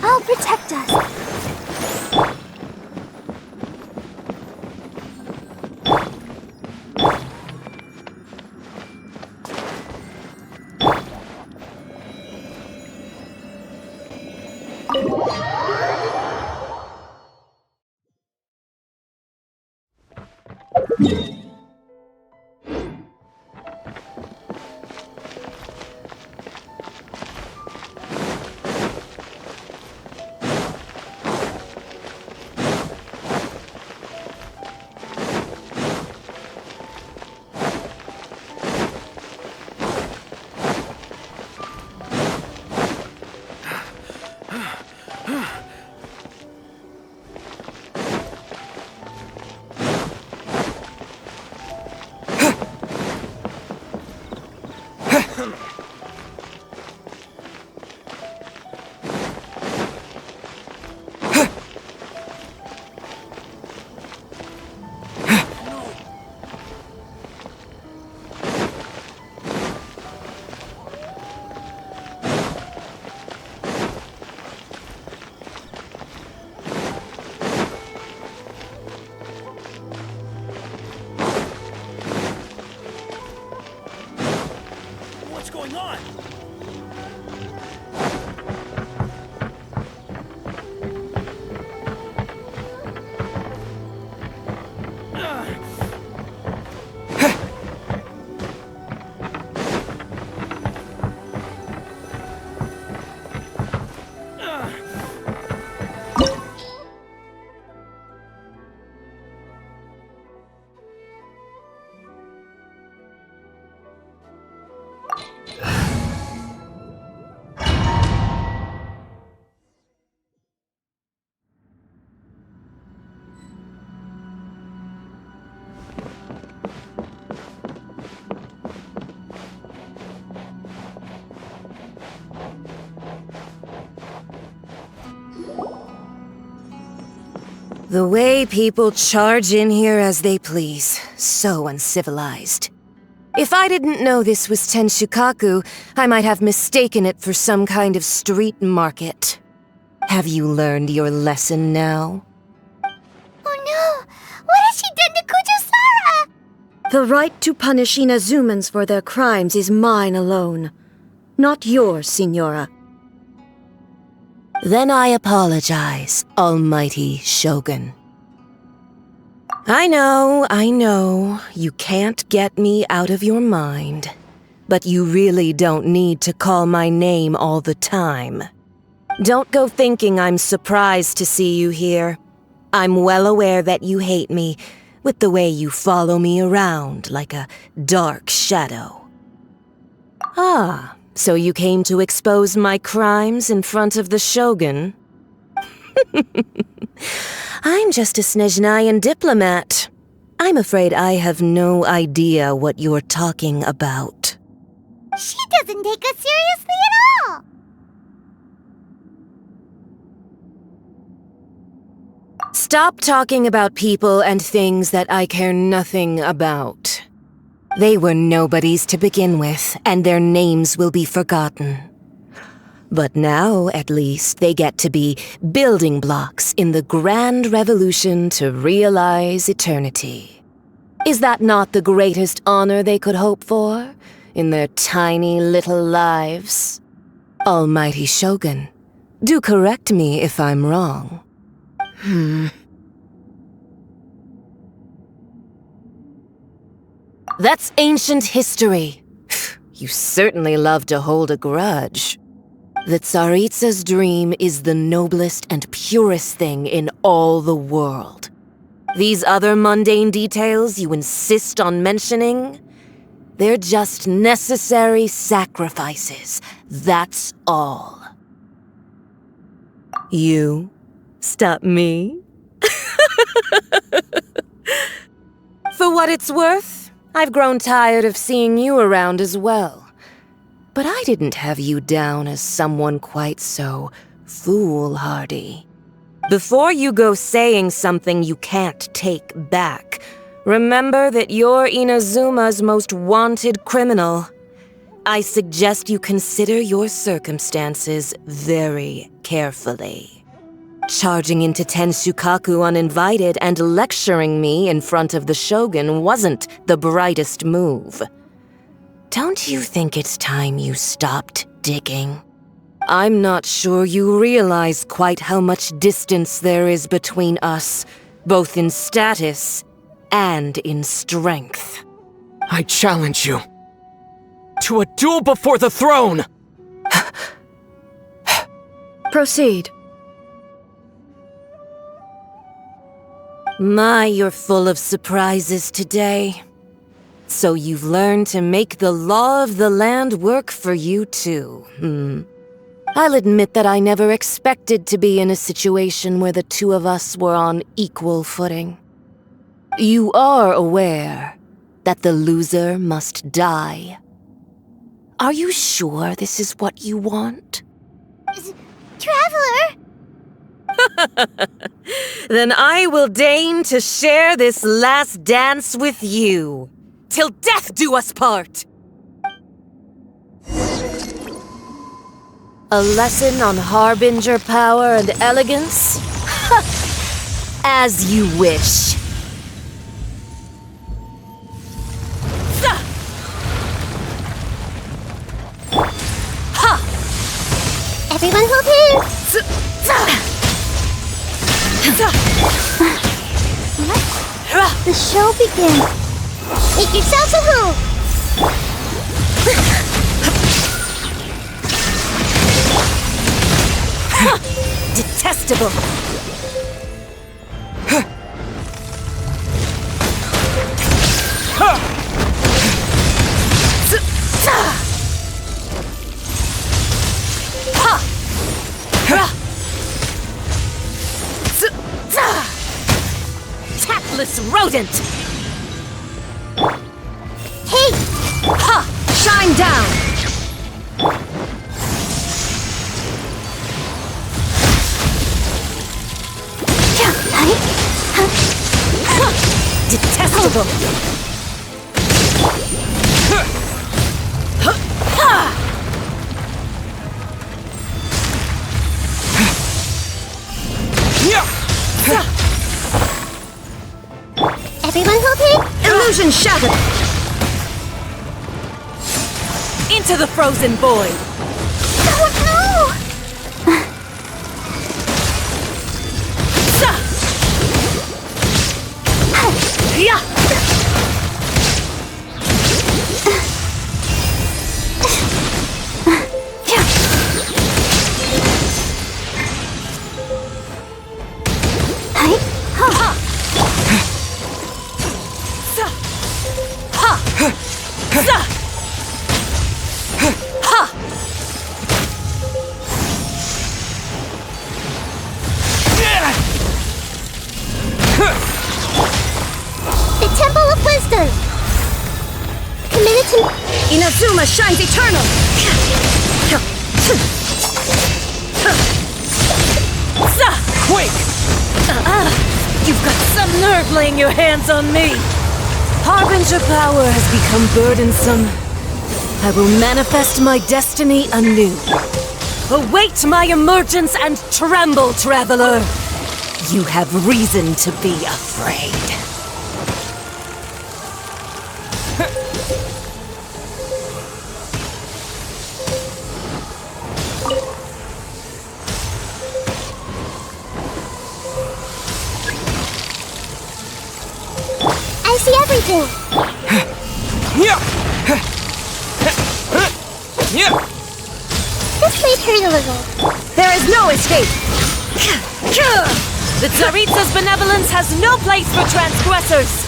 I'll protect us. What's going on? The way people charge in here as they please. So uncivilized. If I didn't know this was Tenshukaku, I might have mistaken it for some kind of street market. Have you learned your lesson now? Oh no! What has she done to Kujusara? The right to punish Inazumans for their crimes is mine alone. Not yours, Signora. Then I apologize, Almighty Shogun. I know, you can't get me out of your mind. But you really don't need to call my name all the time. Don't go thinking I'm surprised to see you here. I'm well aware that you hate me, with the way you follow me around like a dark shadow. Ah, so you came to expose my crimes in front of the Shogun? I'm just a Snezhnayan diplomat. I'm afraid I have no idea what you're talking about. She doesn't take us seriously at all! Stop talking about people and things that I care nothing about. They were nobodies to begin with, and their names will be forgotten. But now, at least, they get to be building blocks in the grand revolution to realize eternity. Is that not the greatest honor they could hope for in their tiny little lives? Almighty Shogun, do correct me if I'm wrong. That's ancient history. You certainly love to hold a grudge. The Tsaritsa's dream is the noblest and purest thing in all the world. These other mundane details you insist on mentioning, they're just necessary sacrifices. That's all. You stop me? For what it's worth, I've grown tired of seeing you around as well. But I didn't have you down as someone quite so foolhardy. Before you go saying something you can't take back, remember that you're Inazuma's most wanted criminal. I suggest you consider your circumstances very carefully. Charging into Tenshukaku uninvited and lecturing me in front of the Shogun wasn't the brightest move. Don't you think it's time you stopped digging? I'm not sure you realize quite how much distance there is between us, both in status and in strength. I challenge you to a duel before the throne! Proceed. My, you're full of surprises today. So you've learned to make the law of the land work for you too, I'll admit that I never expected to be in a situation where the two of us were on equal footing. You are aware that the loser must die. Are you sure this is what you want? Traveler! Then I will deign to share this last dance with you. Till death do us part! A lesson on harbinger power and elegance? As you wish. Everyone hold hands! Let the show begin. Make yourselves a move! Detestable! Tactless rodent! Hey! Ha! Shine down! Detestable! Everyone hold hands! Illusion shattered! Into the frozen void! Oh no! The Temple of Wisdom! Committed to... Inazuma shines eternal! Quake! You've got some nerve laying your hands on me! Harbinger power has become burdensome. I will manifest my destiny anew. Await my emergence and tremble, traveler! You have reason to be afraid. I see everything. This might hurt a little. There is no escape! The Tsaritsa's benevolence has no place for transgressors!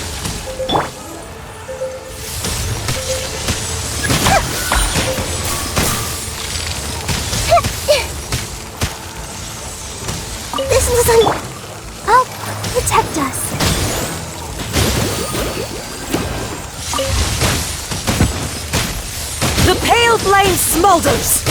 This was Oh, protect us. The pale flame smolders!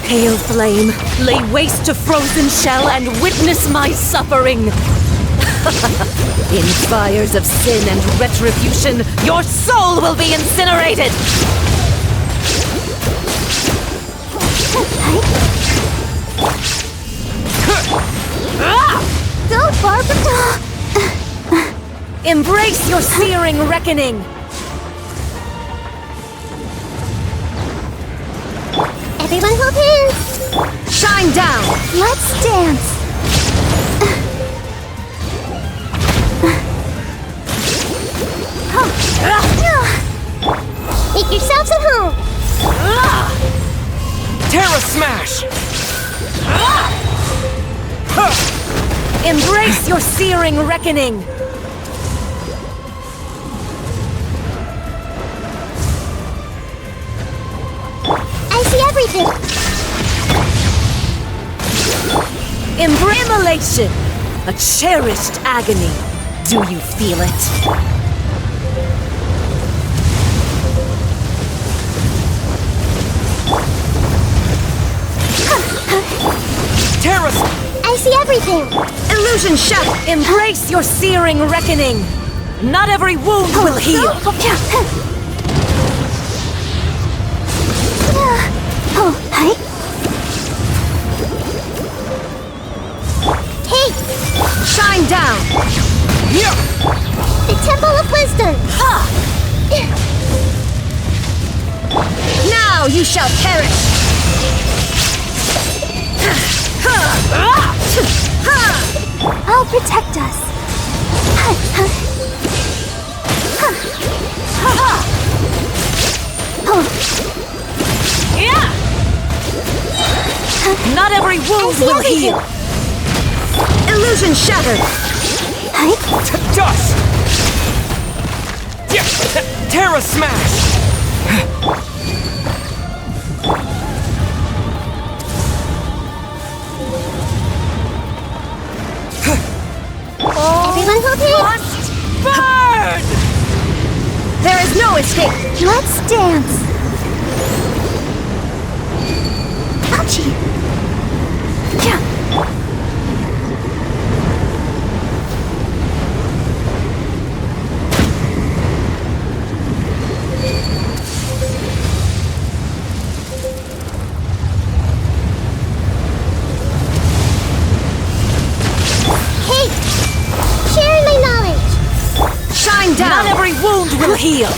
Pale flame, lay waste to frozen shell and witness my suffering! In fires of sin and retribution, your soul will be incinerated! Go, Barbara! Embrace your searing reckoning! Everyone hold hands! Shine down! Let's dance! Make yourselves at home! Terra Smash! Embrace your searing reckoning! I see everything! Immolation! A cherished agony. Do you feel it? Terra! I see everything! Illusion shattered! Embrace your searing reckoning! Not every wound will heal! Hey! Shine down! The Temple of Wisdom! Now you shall perish! I'll protect us! Not every wound will heal! Illusion shattered! Dust! Terra Smash! Everyone hold hands! Burn! There is no escape! Let's dance! Ouchie! Hey! Sharing my knowledge! Shine down! Not every wound will heal!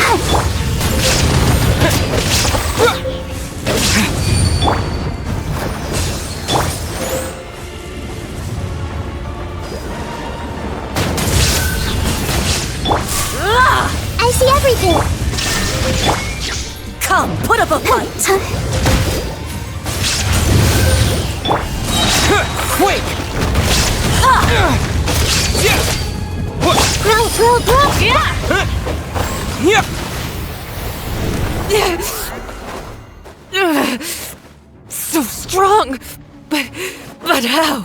I see everything! Come, put up a fight! Quick! Throw! Yeah! So strong! But how?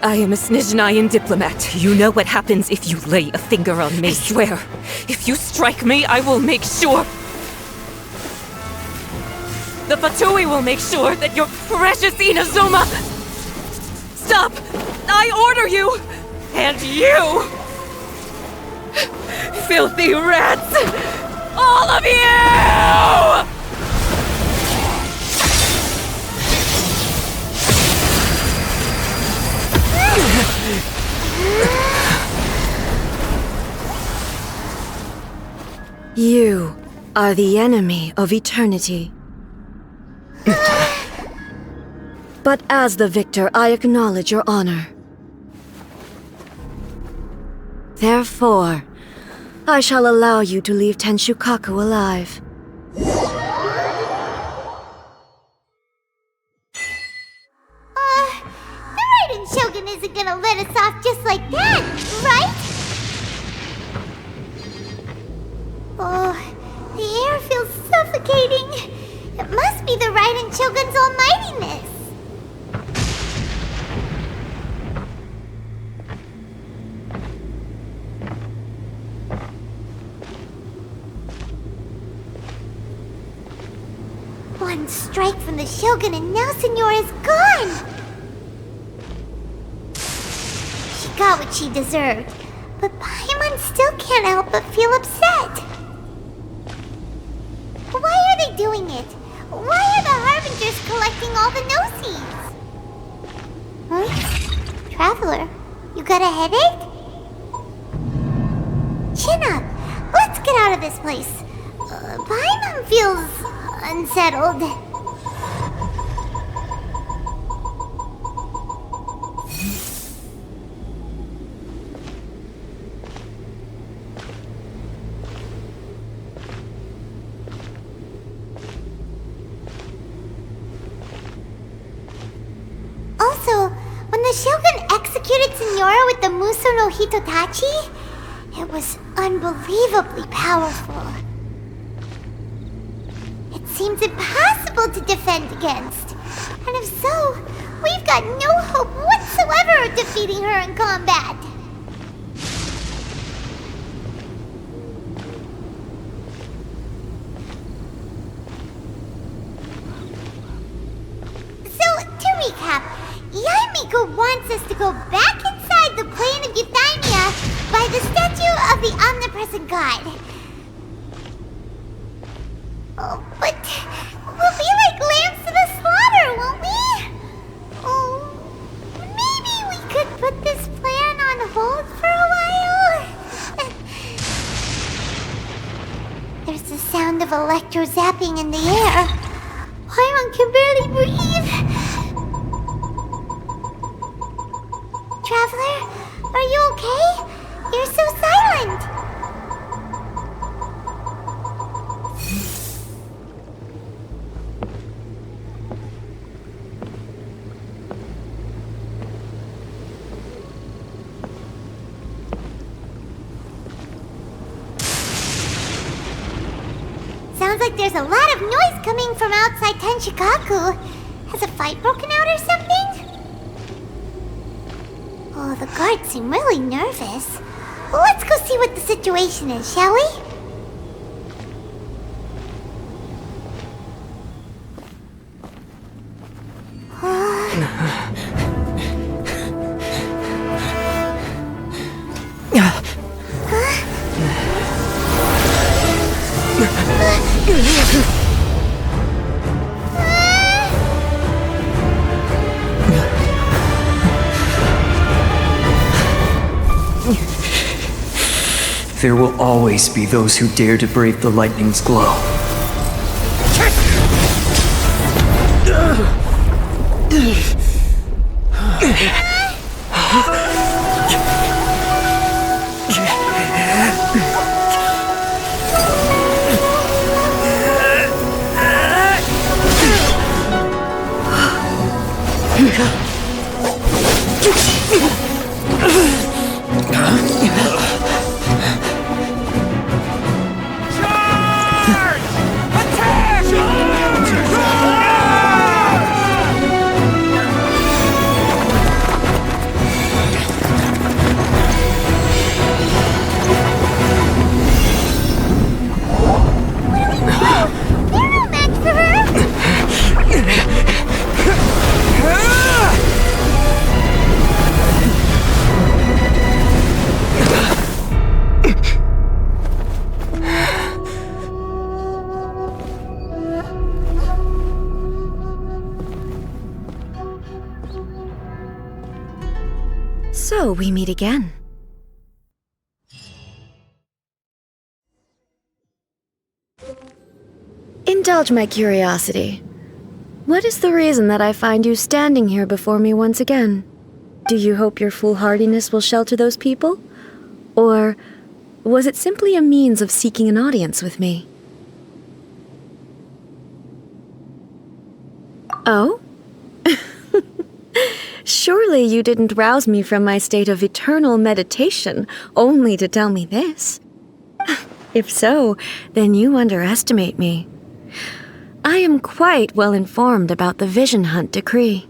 I am a Snezhnayan diplomat. You know what happens if you lay a finger on me. I swear, if you strike me, I will make sure... The Fatui will make sure that your precious Inazuma... Stop! I order you! And you! Filthy rats! All of you! You are the enemy of eternity. But as the victor, I acknowledge your honor. Therefore, I shall allow you to leave Tenshukaku alive. The Raiden Shogun isn't gonna let us off just like that, right? Oh, the air feels suffocating. It must be the Raiden Shogun's almightiness. One strike from the Shogun and now Senora is gone! She got what she deserved, but Paimon still can't help but feel upset. Why are they doing it? Why are the Harbingers collecting all the no-seeds? Huh? Traveler, you got a headache? Chin up. Let's get out of this place. Paimon feels unsettled. Also, when the Shogun executed Senora with the Muso no Hitotachi, it was unbelievably powerful. It seems impossible to defend against. And if so, we've got no hope whatsoever of defeating her in combat. So, to recap, Yaimiko wants us to go back inside the plane of Euthymia by the statue of the omnipresent god. Oh, but we'll be like lambs to the slaughter, won't we? Oh, maybe we could put this plan on hold for a while? There's the sound of electro zapping in the air. Paimon can barely breathe. Traveler, are you okay? You're so silent. Sounds like there's a lot of noise coming from outside Tenshukaku. Has a fight broken out or something? Oh, the guards seem really nervous. Well, let's go see what the situation is, shall we? There will always be those who dare to brave the lightning's glow. So we meet again. Indulge my curiosity. What is the reason that I find you standing here before me once again? Do you hope your foolhardiness will shelter those people? Or was it simply a means of seeking an audience with me? Oh? Surely you didn't rouse me from my state of eternal meditation only to tell me this. If so, then you underestimate me. I am quite well informed about the Vision Hunt decree.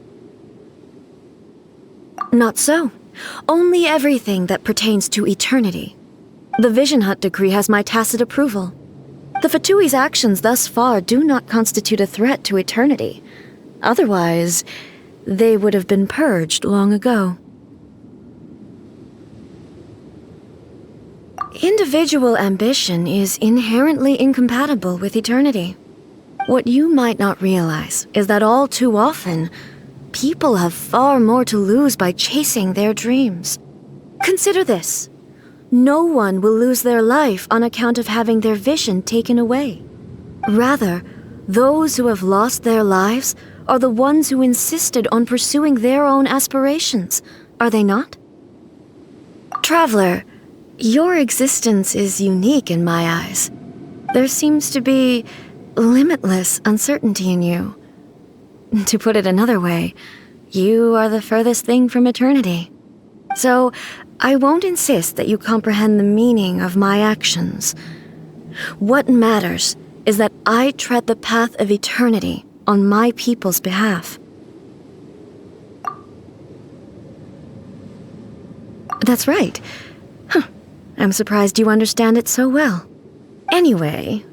Not so. Only everything that pertains to eternity. The Vision Hunt decree has my tacit approval. The Fatui's actions thus far do not constitute a threat to eternity. Otherwise, they would have been purged long ago. Individual ambition is inherently incompatible with eternity. What you might not realize is that all too often, people have far more to lose by chasing their dreams. Consider this. No one will lose their life on account of having their vision taken away. Rather, those who have lost their lives are the ones who insisted on pursuing their own aspirations, are they not? Traveler, your existence is unique in my eyes. There seems to be limitless uncertainty in you. To put it another way, you are the furthest thing from eternity. So, I won't insist that you comprehend the meaning of my actions. What matters is that I tread the path of eternity on my people's behalf. That's right. I'm surprised you understand it so well. Anyway,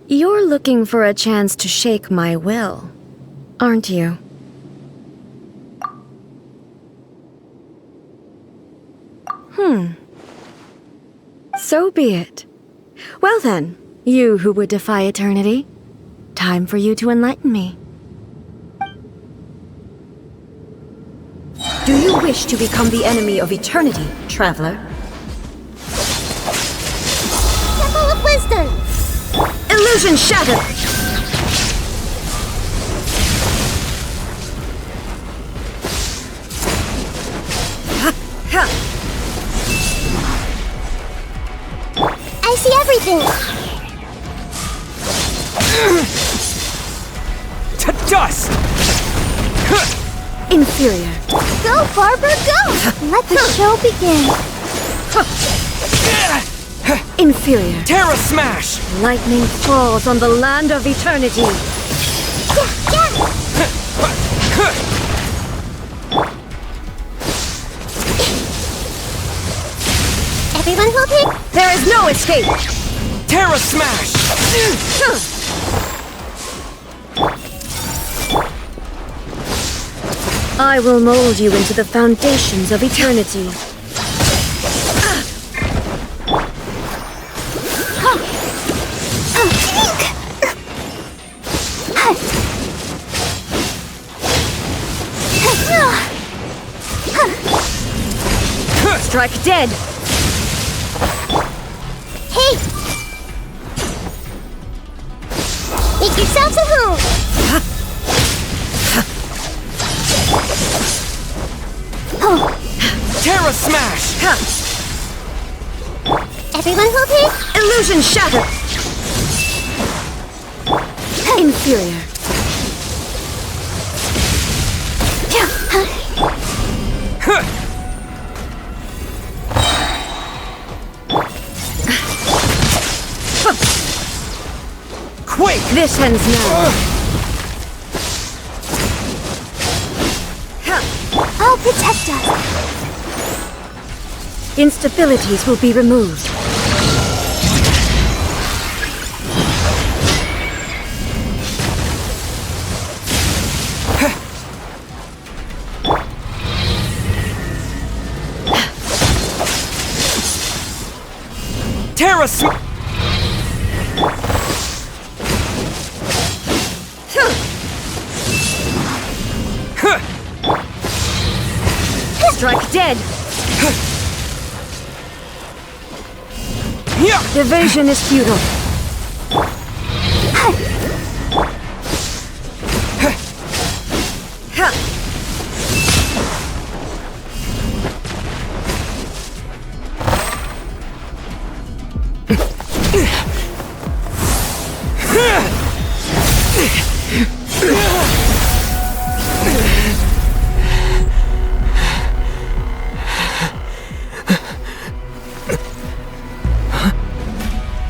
you're looking for a chance to shake my will, aren't you? So be it. Well then, you who would defy eternity, time for you to enlighten me. Do you wish to become the enemy of eternity, traveler? Temple of Wisdom! Illusion shattered! I see everything! To dust! Inferior. Go, Barber, go! Let the show begin. Inferior. Terra Smash! Lightning falls on the land of eternity. Everyone hold it? There is no escape! Terra Smash! I will mold you into the foundations of eternity. Strike dead! Hey! Make yourselves at home! Terra Smash! Everyone hold it? Illusion shattered! Inferior. descends now. I'll protect us. Instabilities will be removed. Terra Strike dead. Yeah. Evasion is futile.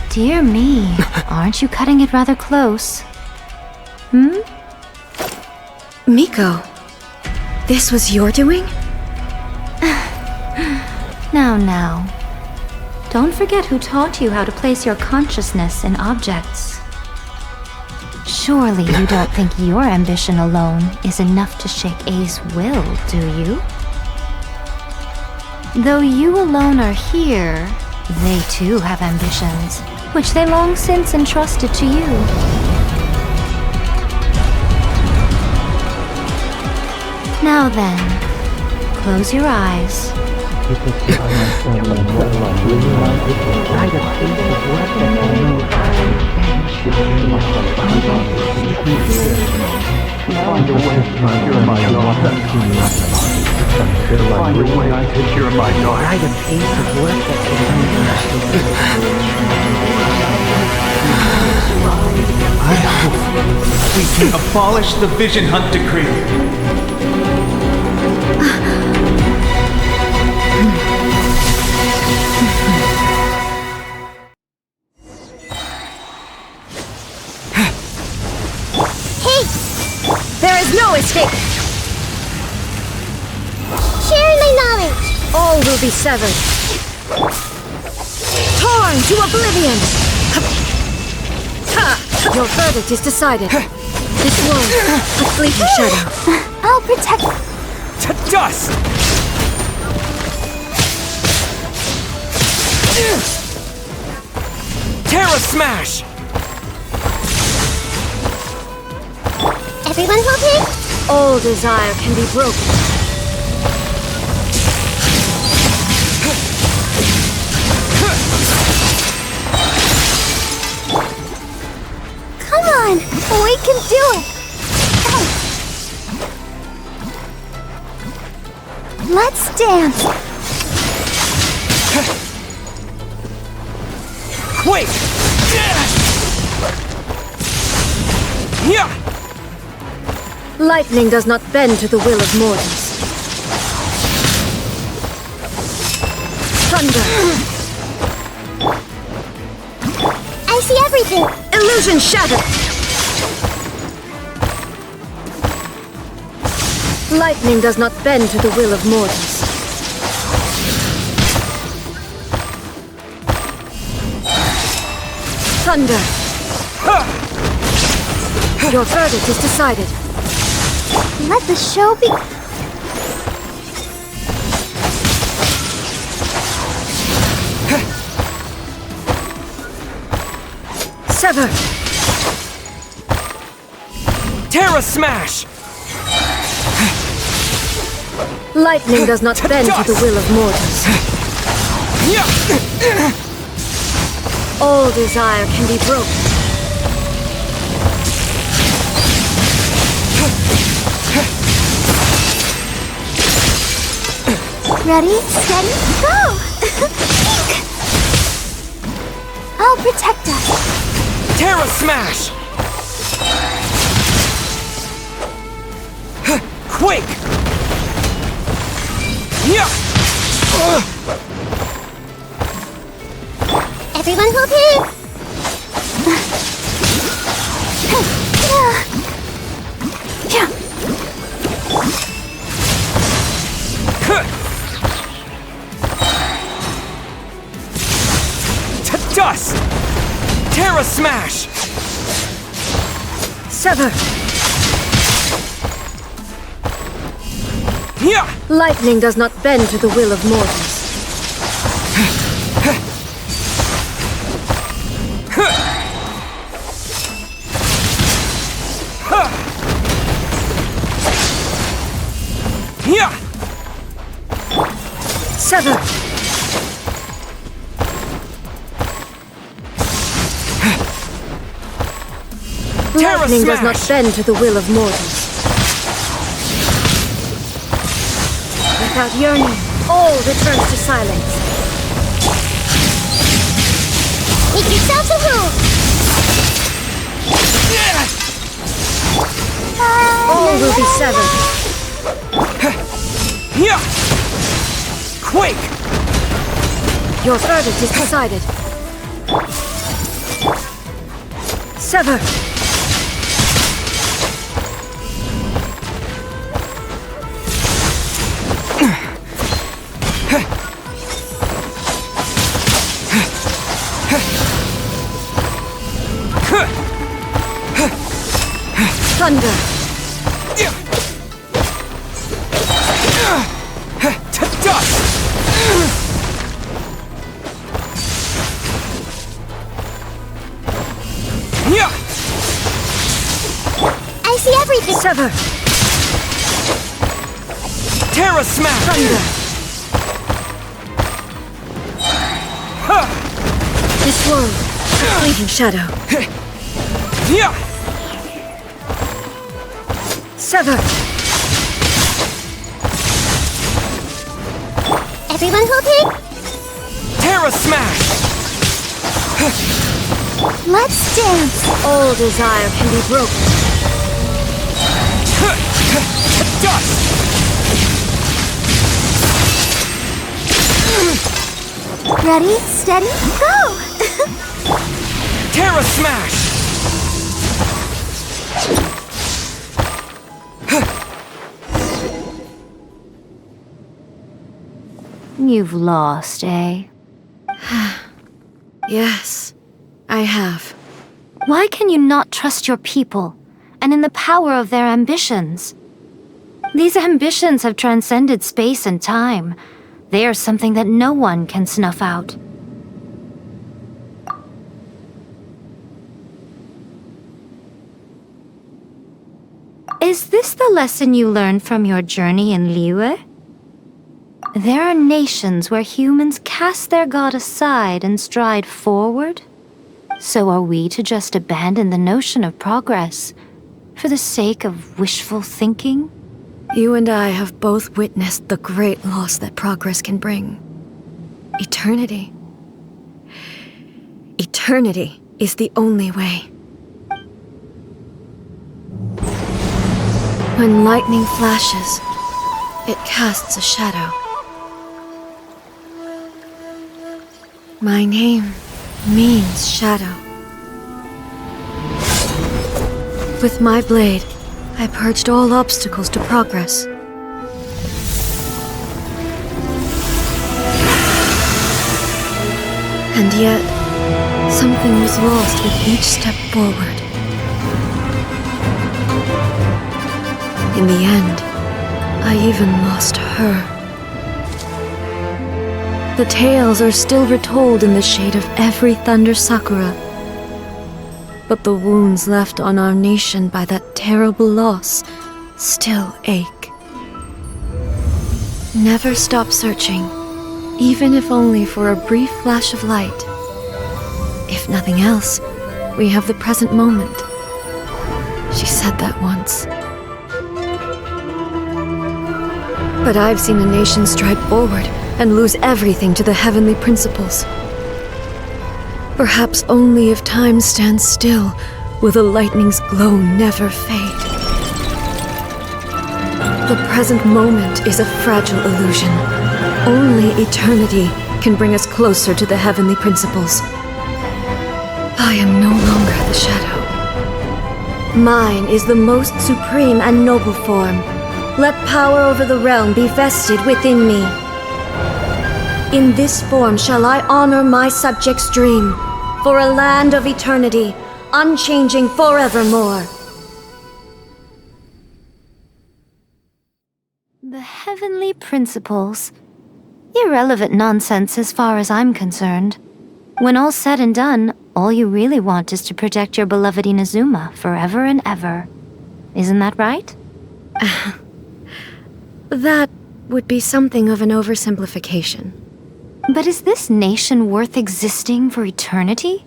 Dear me, aren't you cutting it rather close? Hmm? Miko, this was your doing? Now. Don't forget who taught you how to place your consciousness in objects. Surely you don't think your ambition alone is enough to shake A's will, do you? Though you alone are here, they too have ambitions, which they long since entrusted to you. Now then, close your eyes. I hope we can abolish the Vision Hunt Decree. There is no escape! Share my knowledge. All will be severed. Torn to oblivion! Your verdict is decided. This world, a fleeting shadow. I'll protect. To dust! Terra Smash! Everyone helping? All desire can be broken. Come on, we can do it. Let's dance. Wait! Yeah! Lightning does not bend to the will of mortals. Thunder! I see everything. Illusion shattered! Lightning does not bend to the will of mortals. Thunder! Your verdict is decided. Let the show be. Sever! Terra Smash! Lightning does not bend to the will of mortals. All desire can be broken. Ready, steady, go! I'll protect us. Terra Smash! Quake! Everyone helping? Sever! Yeah! Lightning does not bend to the will of mortals. Yeah! Sever! Lightning does not bend to the will of mortals. Without yearning, all returns to silence. Make yourself a room! All will be severed. Yeah! Quake! Your verdict is decided. Sever! Thunder! To dust! Yeah! I see everything! Sever! Terra Smash! Thunder! This world, a fleeting shadow. Yeah! Sever! Everyone hold it? Terra Smash! Let's dance! All desire can be broken. Dust! Ready, steady, go! Terra Smash! You've lost, eh? Yes, I have. Why can you not trust your people, and in the power of their ambitions? These ambitions have transcended space and time. They are something that no one can snuff out. Is this the lesson you learned from your journey in Liyue? There are nations where humans cast their god aside and stride forward. So are we to just abandon the notion of progress for the sake of wishful thinking? You and I have both witnessed the great loss that progress can bring. Eternity. Eternity is the only way. When lightning flashes, it casts a shadow. My name means shadow. With my blade, I purged all obstacles to progress. And yet, something was lost with each step forward. In the end, I even lost her. The tales are still retold in the shade of every Thunder Sakura. But the wounds left on our nation by that terrible loss still ache. Never stop searching, even if only for a brief flash of light. If nothing else, we have the present moment. She said that once. But I've seen a nation stride forward and lose everything to the heavenly principles. Perhaps only if time stands still will the lightning's glow never fade. The present moment is a fragile illusion. Only eternity can bring us closer to the heavenly principles. I am no longer the shadow. Mine is the most supreme and noble form. Let power over the realm be vested within me. In this form shall I honor my subjects' dream, for a land of eternity, unchanging forevermore. Heavenly principles. Irrelevant nonsense as far as I'm concerned. When all's said and done, all you really want is to protect your beloved Inazuma forever and ever. Isn't that right? That would be something of an oversimplification. But is this nation worth existing for eternity?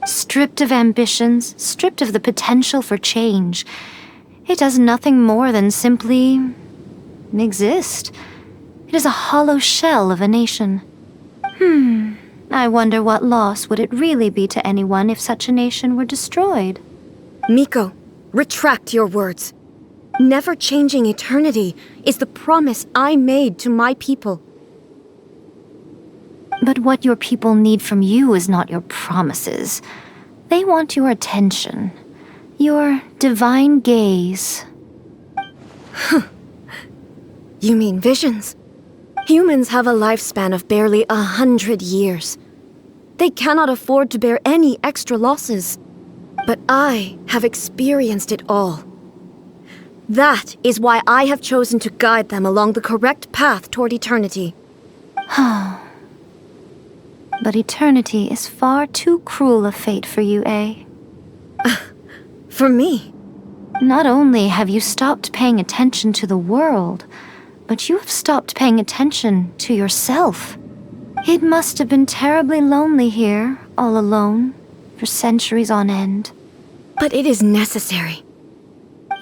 Stripped of ambitions, stripped of the potential for change, it does nothing more than simply exist. It is a hollow shell of a nation. I wonder what loss would it really be to anyone if such a nation were destroyed. Miko, retract your words. Never changing eternity is the promise I made to my people. But what your people need from you is not your promises. They want your attention. Your divine gaze. You mean visions? Humans have a lifespan of barely 100 years. They cannot afford to bear any extra losses. But I have experienced it all. That is why I have chosen to guide them along the correct path toward eternity. But eternity is far too cruel a fate for you, eh? For me? Not only have you stopped paying attention to the world, but you have stopped paying attention to yourself. It must have been terribly lonely here, all alone, for centuries on end. But it is necessary.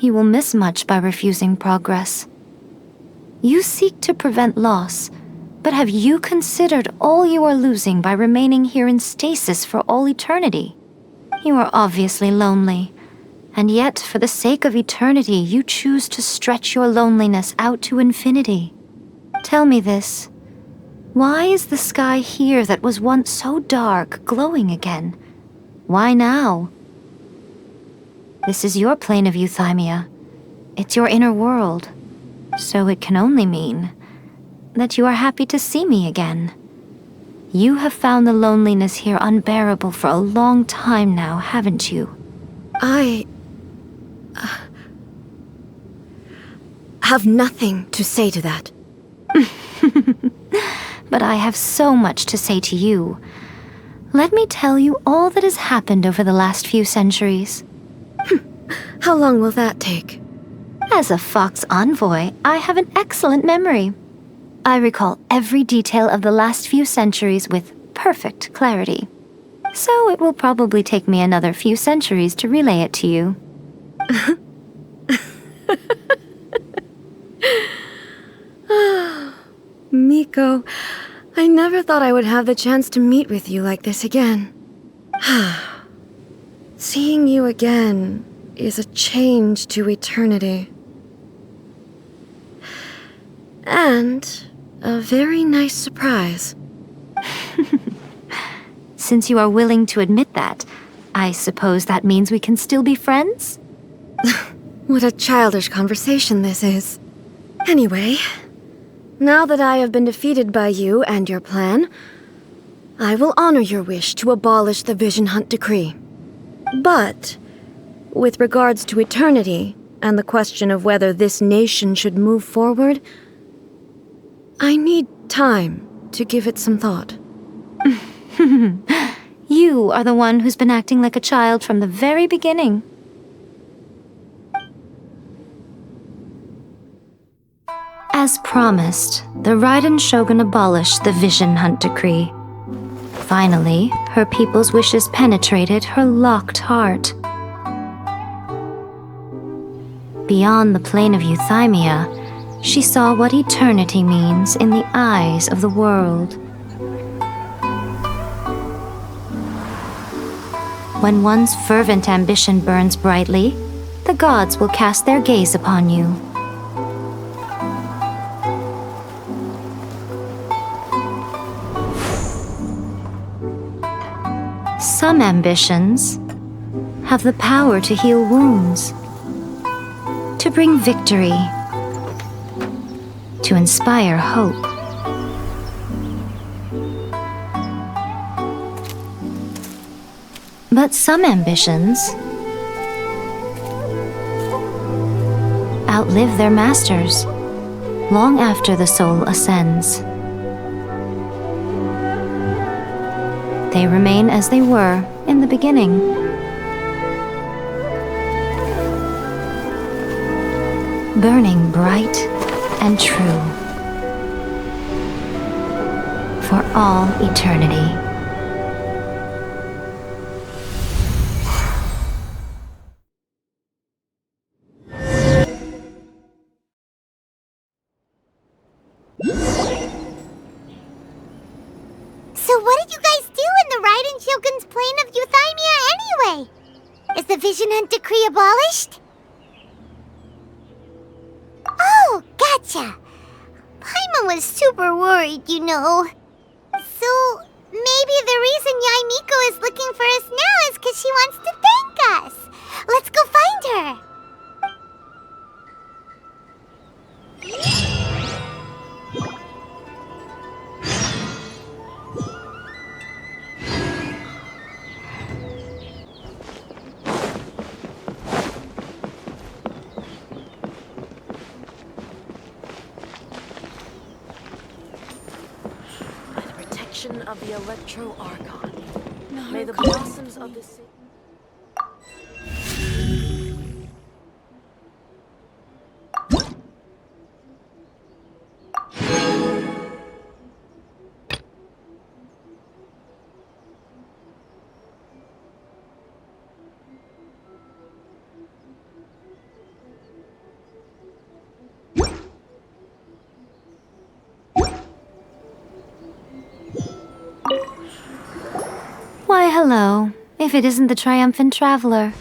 You will miss much by refusing progress. You seek to prevent loss, but have you considered all you are losing by remaining here in stasis for all eternity? You are obviously lonely, and yet for the sake of eternity you choose to stretch your loneliness out to infinity. Tell me this. Why is the sky here that was once so dark glowing again? Why now? This is your plane of euthymia. It's your inner world. So it can only mean that you are happy to see me again. You have found the loneliness here unbearable for a long time now, haven't you? I have nothing to say to that. But I have so much to say to you. Let me tell you all that has happened over the last few centuries. How long will that take? As a Fox envoy, I have an excellent memory. I recall every detail of the last few centuries with perfect clarity. So it will probably take me another few centuries to relay it to you. Miko, I never thought I would have the chance to meet with you like this again. Seeing you again is a change to eternity. And a very nice surprise. Since you are willing to admit that, I suppose that means we can still be friends? What a childish conversation this is. Anyway, now that I have been defeated by you and your plan, I will honor your wish to abolish the Vision Hunt Decree. But, with regards to eternity and the question of whether this nation should move forward, I need time to give it some thought. You are the one who's been acting like a child from the very beginning. As promised, the Raiden Shogun abolished the Vision Hunt Decree. Finally, her people's wishes penetrated her locked heart. Beyond the plane of euthymia, she saw what eternity means in the eyes of the world. When one's fervent ambition burns brightly, the gods will cast their gaze upon you. Some ambitions have the power to heal wounds, to bring victory, to inspire hope. But some ambitions outlive their masters, long after the soul ascends. They remain as they were in the beginning. Burning bright and true for all eternity. So what did you guys do in the Raiden Shogun's plane of Euthymia anyway? Is the Vision Hunt decree abolished? Oh, gotcha. Paimon was super worried, you know. So maybe the reason Yae Miko is looking for us now is because she wants to thank us. Let's go find her. Of the Electro Archon. May the blossoms of the sea. Why, hello, if it isn't the triumphant traveler.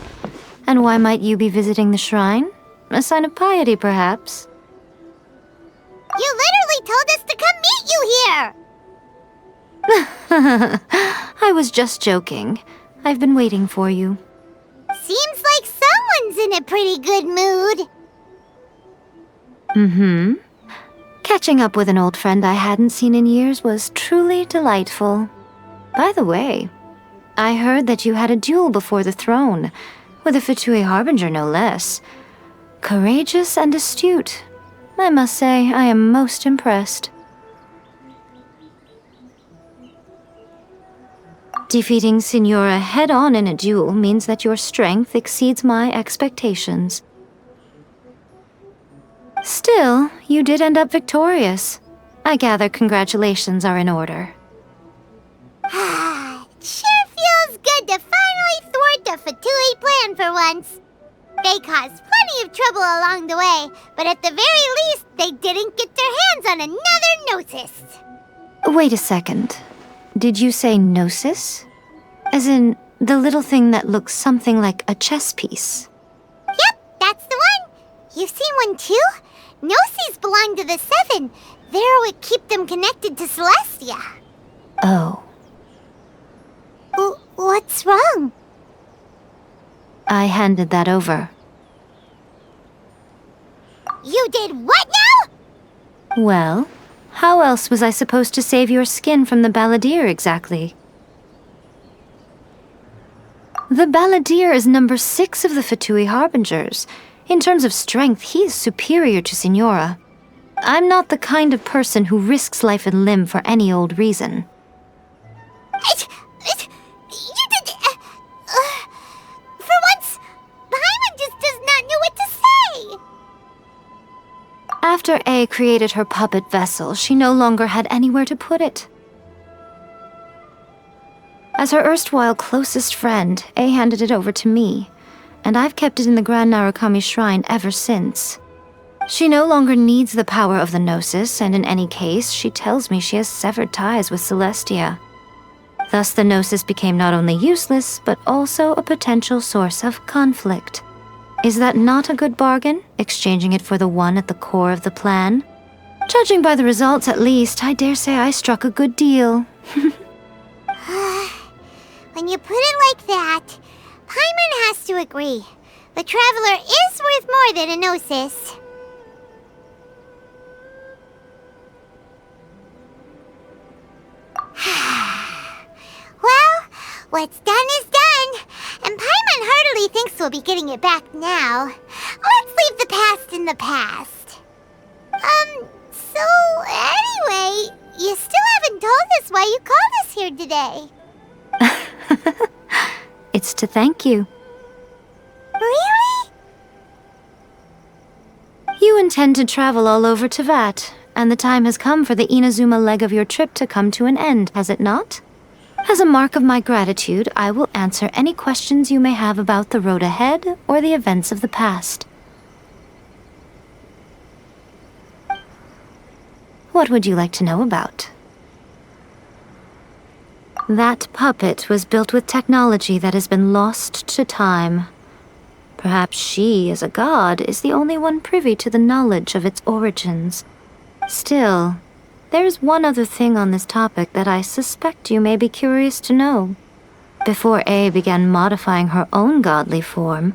And why might you be visiting the shrine? A sign of piety, perhaps? You literally told us to come meet you here! I was just joking. I've been waiting for you. Seems like someone's in a pretty good mood. Mm-hmm. Catching up with an old friend I hadn't seen in years was truly delightful. By the way, I heard that you had a duel before the throne, with a Fatui Harbinger no less. Courageous and astute. I must say, I am most impressed. Defeating Signora head-on in a duel means that your strength exceeds my expectations. Still, you did end up victorious. I gather congratulations are in order. Sure feels good to finally thwart the Fatui plan for once. They caused plenty of trouble along the way, but at the very least, they didn't get their hands on another Gnosis. Wait a second. Did you say Gnosis? As in, the little thing that looks something like a chess piece? Yep, that's the one. You've seen one too? Gnosis belong to the Seven. They're what keep them connected to Celestia. Oh. What's wrong? I handed that over. You did what now? Well, how else was I supposed to save your skin from the Balladeer exactly? The Balladeer is number 6 of the Fatui Harbingers. In terms of strength, he is superior to Signora. I'm not the kind of person who risks life and limb for any old reason. You did... for once, Paimon just does not know what to say. After A created her puppet vessel, she no longer had anywhere to put it. As her erstwhile closest friend, A handed it over to me, and I've kept it in the Grand Narukami Shrine ever since. She no longer needs the power of the Gnosis, and in any case, she tells me she has severed ties with Celestia. Thus the Gnosis became not only useless, but also a potential source of conflict. Is that not a good bargain, exchanging it for the one at the core of the plan? Judging by the results, at least, I dare say I struck a good deal. When you put it like that, Paimon has to agree. The Traveler is worth more than a Gnosis. Well, what's done is done, and Paimon heartily thinks we'll be getting it back now. Let's leave the past in the past. Anyway, you still haven't told us why you called us here today. It's to thank you. Really? You intend to travel all over Tevat, and the time has come for the Inazuma leg of your trip to come to an end, has it not? As a mark of my gratitude, I will answer any questions you may have about the road ahead or the events of the past. What would you like to know about? That puppet was built with technology that has been lost to time. Perhaps she, as a god, is the only one privy to the knowledge of its origins. Still, there is one other thing on this topic that I suspect you may be curious to know. Before A began modifying her own godly form,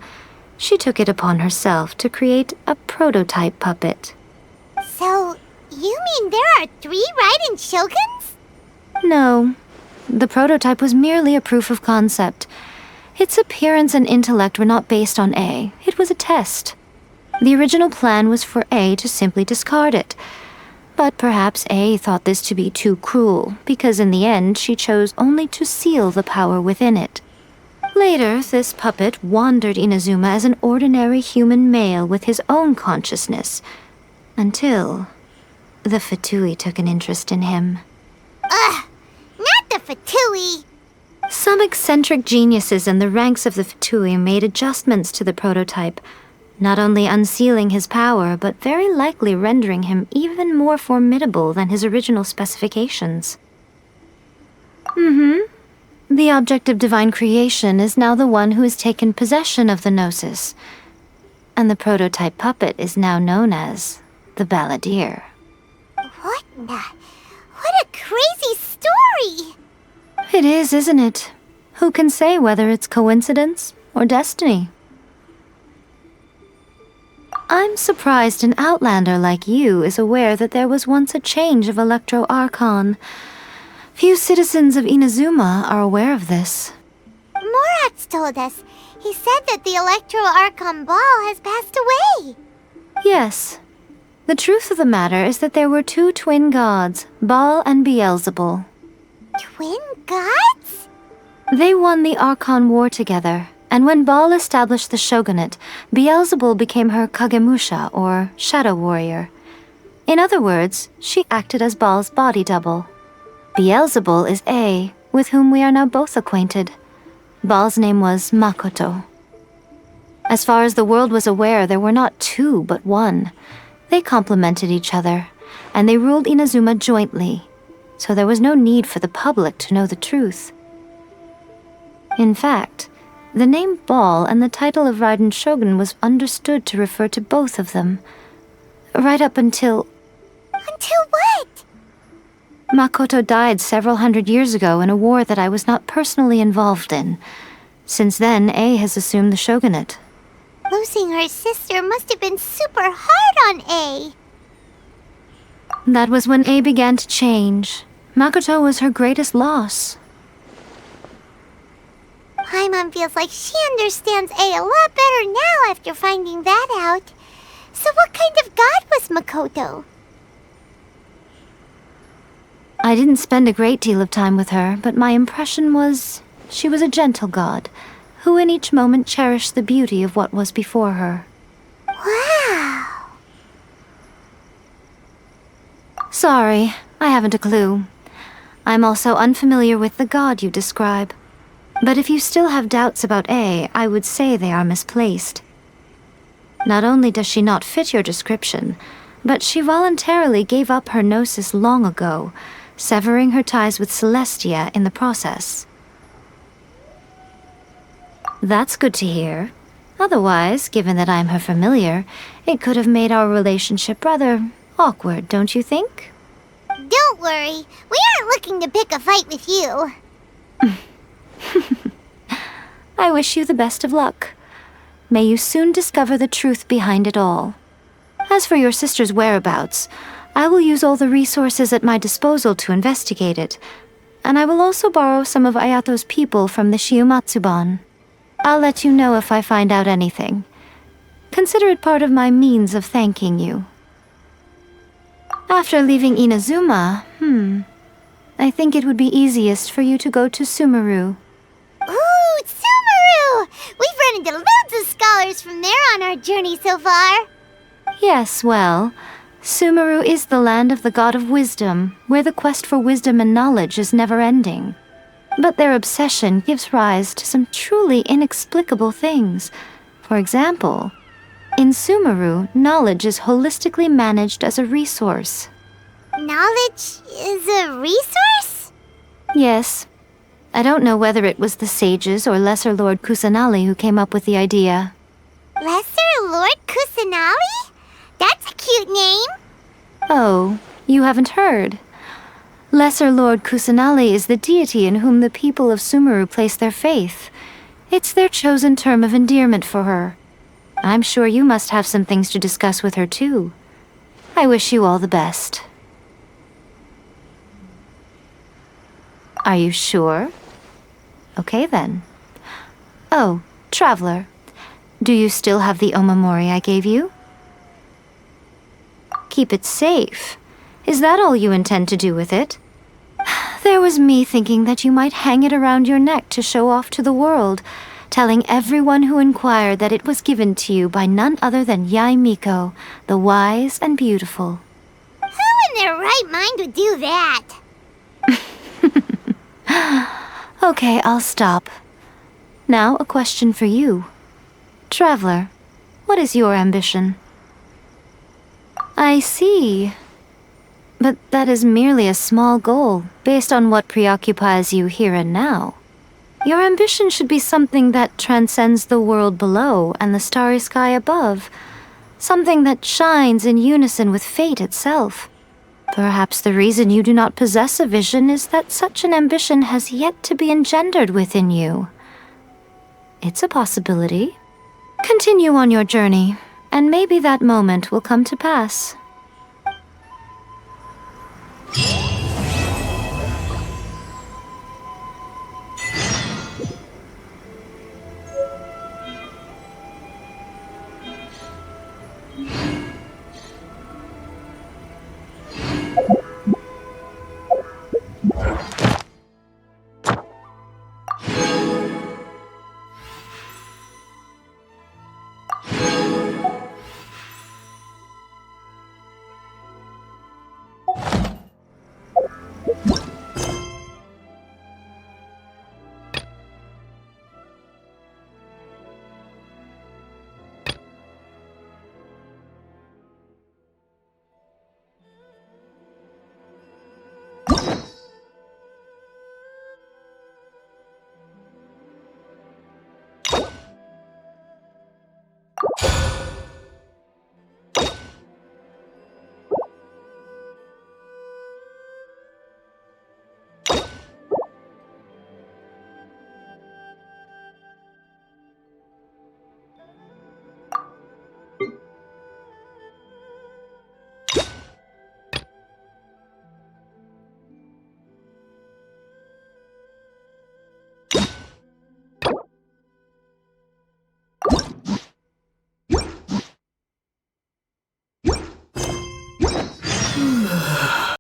she took it upon herself to create a prototype puppet. So, you mean there are 3 Raiden Shoguns? No. The prototype was merely a proof of concept. Its appearance and intellect were not based on A. It was a test. The original plan was for A to simply discard it. But perhaps A thought this to be too cruel, because in the end she chose only to seal the power within it. Later, this puppet wandered Inazuma as an ordinary human male with his own consciousness, until the Fatui took an interest in him. Ugh! Not the Fatui! Some eccentric geniuses in the ranks of the Fatui made adjustments to the prototype, not only unsealing his power, but very likely rendering him even more formidable than his original specifications. The object of divine creation is now the one who has taken possession of the Gnosis, and the prototype puppet is now known as the Balladeer. What a crazy story! It is, isn't it? Who can say whether it's coincidence or destiny? I'm surprised an outlander like you is aware that there was once a change of Electro Archon. Few citizens of Inazuma are aware of this. Morax told us. He said that the Electro Archon Ball has passed away. Yes. The truth of the matter is that there were 2 twin gods, Baal and Beelzebul. Twin gods? They won the Archon War together, and when Baal established the shogunate, Beelzebul became her Kagemusha, or shadow warrior. In other words, she acted as Baal's body double. Beelzebul is A, with whom we are now both acquainted. Baal's name was Makoto. As far as the world was aware, there were not 2, but 1. They complemented each other, and they ruled Inazuma jointly, so there was no need for the public to know the truth. In fact, the name Baal and the title of Raiden Shogun was understood to refer to both of them. Right up until... Until what? Makoto died several hundred years ago in a war that I was not personally involved in. Since then, A has assumed the shogunate. Losing her sister must have been super hard on A. That was when A began to change. Makoto was her greatest loss. Paimon feels like she understands A lot better now after finding that out. So what kind of god was Makoto? I didn't spend a great deal of time with her, but my impression was she was a gentle god, who in each moment cherished the beauty of what was before her. Wow! Sorry, I haven't a clue. I'm also unfamiliar with the god you describe. But if you still have doubts about A, I would say they are misplaced. Not only does she not fit your description, but she voluntarily gave up her gnosis long ago, severing her ties with Celestia in the process. That's good to hear. Otherwise, given that I'm her familiar, it could have made our relationship rather awkward, don't you think? Don't worry, we aren't looking to pick a fight with you. I wish you the best of luck. May you soon discover the truth behind it all. As for your sister's whereabouts, I will use all the resources at my disposal to investigate it, and I will also borrow some of Ayato's people from the Shiumatsuban. I'll let you know if I find out anything. Consider it part of my means of thanking you. After leaving Inazuma, I think it would be easiest for you to go to Sumeru. Ooh, Sumeru! We've run into loads of scholars from there on our journey so far. Yes, well, Sumeru is the land of the god of wisdom, where the quest for wisdom and knowledge is never-ending. But their obsession gives rise to some truly inexplicable things. For example, in Sumeru, knowledge is holistically managed as a resource. Knowledge is a resource? Yes. I don't know whether it was the sages or Lesser Lord Kusanali who came up with the idea. Lesser Lord Kusanali? That's a cute name. Oh, you haven't heard. Lesser Lord Kusanali is the deity in whom the people of Sumeru place their faith. It's their chosen term of endearment for her. I'm sure you must have some things to discuss with her, too. I wish you all the best. Are you sure? Okay, then. Oh, Traveler. Do you still have the omamori I gave you? Keep it safe. Is that all you intend to do with it? There was me thinking that you might hang it around your neck to show off to the world, telling everyone who inquired that it was given to you by none other than Yae Miko, the wise and beautiful. Who in their right mind would do that? Okay, I'll stop. Now, a question for you. Traveler, what is your ambition? I see. But that is merely a small goal, based on what preoccupies you here and now. Your ambition should be something that transcends the world below and the starry sky above. Something that shines in unison with fate itself. Perhaps the reason you do not possess a vision is that such an ambition has yet to be engendered within you. It's a possibility. Continue on your journey, and maybe that moment will come to pass.